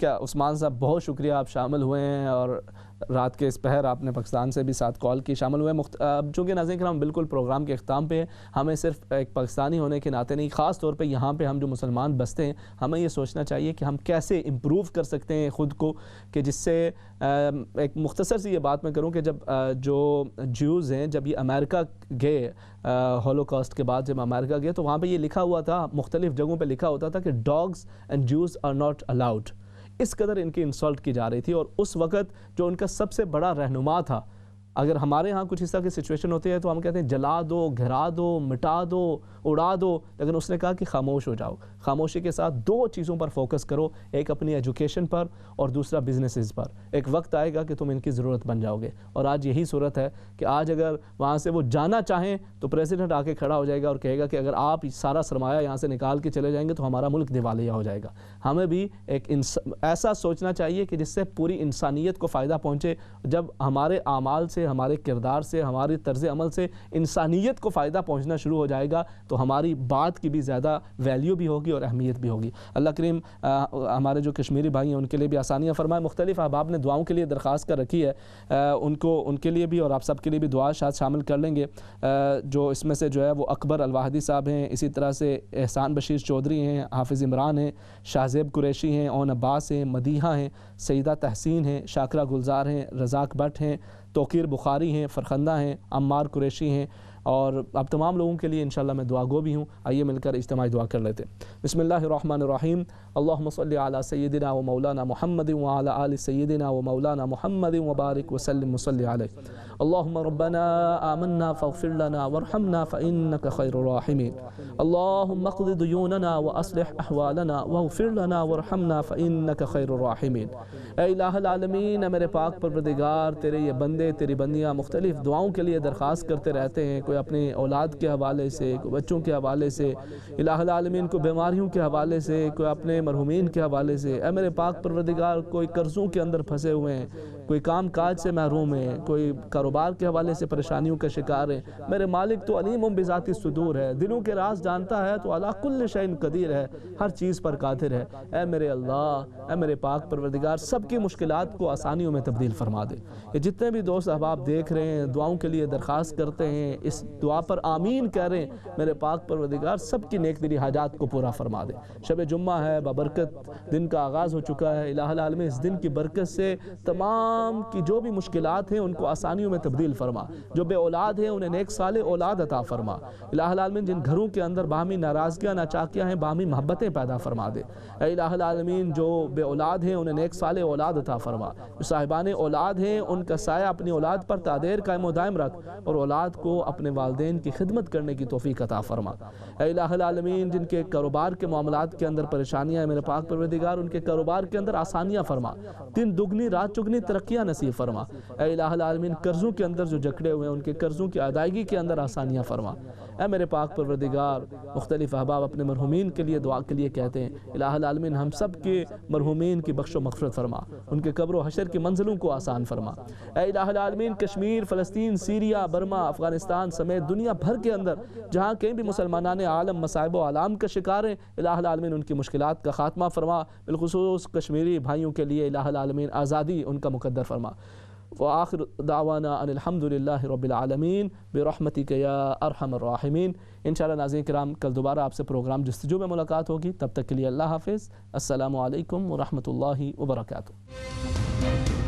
ہے عثمان صاحب، بہت شکریہ، آپ شامل ہوئے ہیں اور رات کے اس پہر آپ نے پاکستان سے بھی ساتھ کال کی، شامل ہوئے. چونکہ ناظرین کرام بالکل پروگرام کے اختتام پہ ہیں، ہمیں صرف ایک پاکستانی ہونے کے ناطے نہیں، خاص طور پہ یہاں پہ ہم جو مسلمان بستے ہیں، ہمیں یہ سوچنا چاہیے کہ ہم کیسے امپروو کر سکتے ہیں خود کو، کہ جس سے ایک مختصر سی یہ بات میں کروں کہ جب جو جیوز ہیں جب یہ امریکہ گئے ہولوکاسٹ کے بعد، جب امریکہ گئے تو وہاں پہ یہ لکھا ہوا تھا، مختلف جگہوں پہ لکھا ہوتا تھا کہ dogs and Jews are not allowed. اس قدر ان کی انسلٹ کی جا رہی تھی. اور اس وقت جو ان کا سب سے بڑا رہنما تھا، اگر ہمارے ہاں کچھ اس طرح کی سچویشن ہوتی ہے تو ہم کہتے ہیں جلا دو، گھرا دو، مٹا دو، اڑا دو، لیکن اس نے کہا کہ خاموش ہو جاؤ. خاموشی کے ساتھ دو چیزوں پر فوکس کرو، ایک اپنی ایجوکیشن پر اور دوسرا بزنسز پر. ایک وقت آئے گا کہ تم ان کی ضرورت بن جاؤ گے. اور آج یہی صورت ہے کہ آج اگر وہاں سے وہ جانا چاہیں تو پریزیڈنٹ آ کے کھڑا ہو جائے گا اور کہے گا کہ اگر آپ سارا سرمایہ یہاں سے نکال کے چلے جائیں گے تو ہمارا ملک دیوالیہ ہو جائے گا. ہمیں بھی ایک ایسا سوچنا چاہیے کہ جس سے پوری انسانیت کو فائدہ پہنچے. جب ہمارے اعمال سے، ہمارے کردار سے، ہماری طرز عمل سے انسانیت کو فائدہ پہنچنا شروع ہو جائے گا تو ہماری بات کی بھی زیادہ ویلیو بھی ہوگی اور اہمیت بھی ہوگی. اللہ کریم ہمارے جو کشمیری بھائی ہیں ان کے لیے بھی آسانیاں فرمائے. مختلف احباب نے دعاؤں کے لیے درخواست کر رکھی ہے، ان کے لیے بھی اور آپ سب کے لیے بھی دعا شاید شامل کر لیں گے. جو اس میں سے جو ہے وہ اکبر الواحدی صاحب ہیں، اسی طرح سے احسان بشیر چودھری ہیں، حافظ عمران ہیں، شاہزیب قریشی ہیں، اون عباس ہیں، مدیحہ ہیں، سیدہ تحسین ہیں، شاکرہ گلزار ہیں، رزاق بٹ ہیں، توقیر بخاری ہیں، فرخندہ ہیں، عمار قریشی ہیں، اور اب تمام لوگوں کے لیے انشاءاللہ میں دعا گو بھی ہوں. آئیے مل کر اجتماعی دعا کر لیتے ہیں. بسم اللہ الرحمن الرحیم. اللہم صلی علی سیدنا و مولانا محمد وعلی آل سیدنا و مولانا محمد وبارک وسلم وصلی علیہ. اللہم ربنا آمنا فاغفر لنا وارحمنا فإنک خیر الراحمین. اللہم اقض دیوننا واصلح احوالنا واغفر لنا وارحمنا فإنک خیر الراحمین. اے الہ العالمین، میرے پاک پروردگار، تیرے یہ بندے، تیری بندیاں مختلف دعاؤں کے لیے درخواست کرتے رہتے ہیں، کوئی اپنے اولاد کے حوالے سے، کوئی بچوں کے حوالے سے، الہ العالمین کو بیماریوں کے حوالے سے، کوئی اپنے مرحومین کے حوالے سے. اے میرے پاک پروردگار، کوئی قرضوں کے اندر پھنسے ہوئے ہیں، کوئی کام کاج سے محروم ہیں، کوئی کاروبار کے حوالے سے پریشانیوں کا شکار ہیں، میرے مالک تو علیم بذات الصدور ہے، دلوں کے راز جانتا ہے، تو علی کل شیء قدیر ہے، ہر چیز پر قادر ہے۔ اے میرے اللہ، اے میرے پاک پروردگار، سب کی مشکلات کو آسانیوں میں تبدیل فرما دے۔ یہ جتنے بھی دوست احباب دیکھ رہے ہیں، دعاؤں کے لیے درخواست کرتے ہیں، اس دعا پر آمین کہہ رہے ہیں، میرے پاک پروردگار سب کی نیک دلی حاجات کو پورا فرما دے۔ شب جمعہ ہے، بابرکت دن کا آغاز ہو چکا ہے، الہ العالمین اس دن کی برکت سے تمام کی جو بھی مشکلات ہیں ان کو آسانیوں میں تبدیل فرما، جو بے اولاد ہیں انہیں نیک صالح اولاد عطا فرما۔ الہ العالمین جن گھروں کے اندر باہمی ناراضگیاں ناچاکیاں ہیں، باہمی محبتیں پیدا فرما دے۔ اے الہ العالمین جو بے اولاد ہیں انہیں نیک صالح اولاد عطا فرما، جو صاحبان اولاد ہیں ان کا سایہ اپنی اولاد پر تعدیر قائم و دائم رکھ، اور اولاد کو اپنے والدین کی خدمت کرنے کی توفیق عطا فرما۔ اے الہ العالمین جن کے کاروبار کے معاملات کے اندر پریشانیاں ہیں، میرے پاک پروردگار ان کے کاروبار کے اندر آسانیاں فرما، دن دگنی رات چگنی ترقیاں نصیب فرما۔ اے الہ العالمین قرضوں کے اندر جو جکڑے ہوئے ہیں ان کے قرضوں کی ادائیگی کے اندر آسانیاں فرما۔ اے میرے پاک پروردگار، مختلف احباب اپنے مرحومین کے لیے دعا کے لیے کہتے ہیں، الہ العالمین ہم سب کے مرحومین کی بخش و مغفرت فرما، ان کے قبر و حشر کی منزلوں کو آسان فرما۔ اے الہ العالمین کشمیر، فلسطین، سیریا، برما، افغانستان سمیت دنیا بھر کے اندر جہاں کہیں بھی مسلمانان عالم مصائب و آلام کا شکار ہیں، الہ العالمین ان کی مشکلات کا خاتمہ فرما، بالخصوص کشمیری بھائیوں کے لیے الہ العالمین آزادی ان کا مقدر فرما۔ وآخر دعوانا ان الحمدللہ رب العالمین برحمتک یا ارحم الراحمین۔ انشاءاللہ ناظرین کرام کل دوبارہ آپ سے پروگرام جستجو میں ملاقات ہوگی، تب تک کے لیے اللہ حافظ، السلام علیکم ورحمۃ اللہ وبرکاتہ۔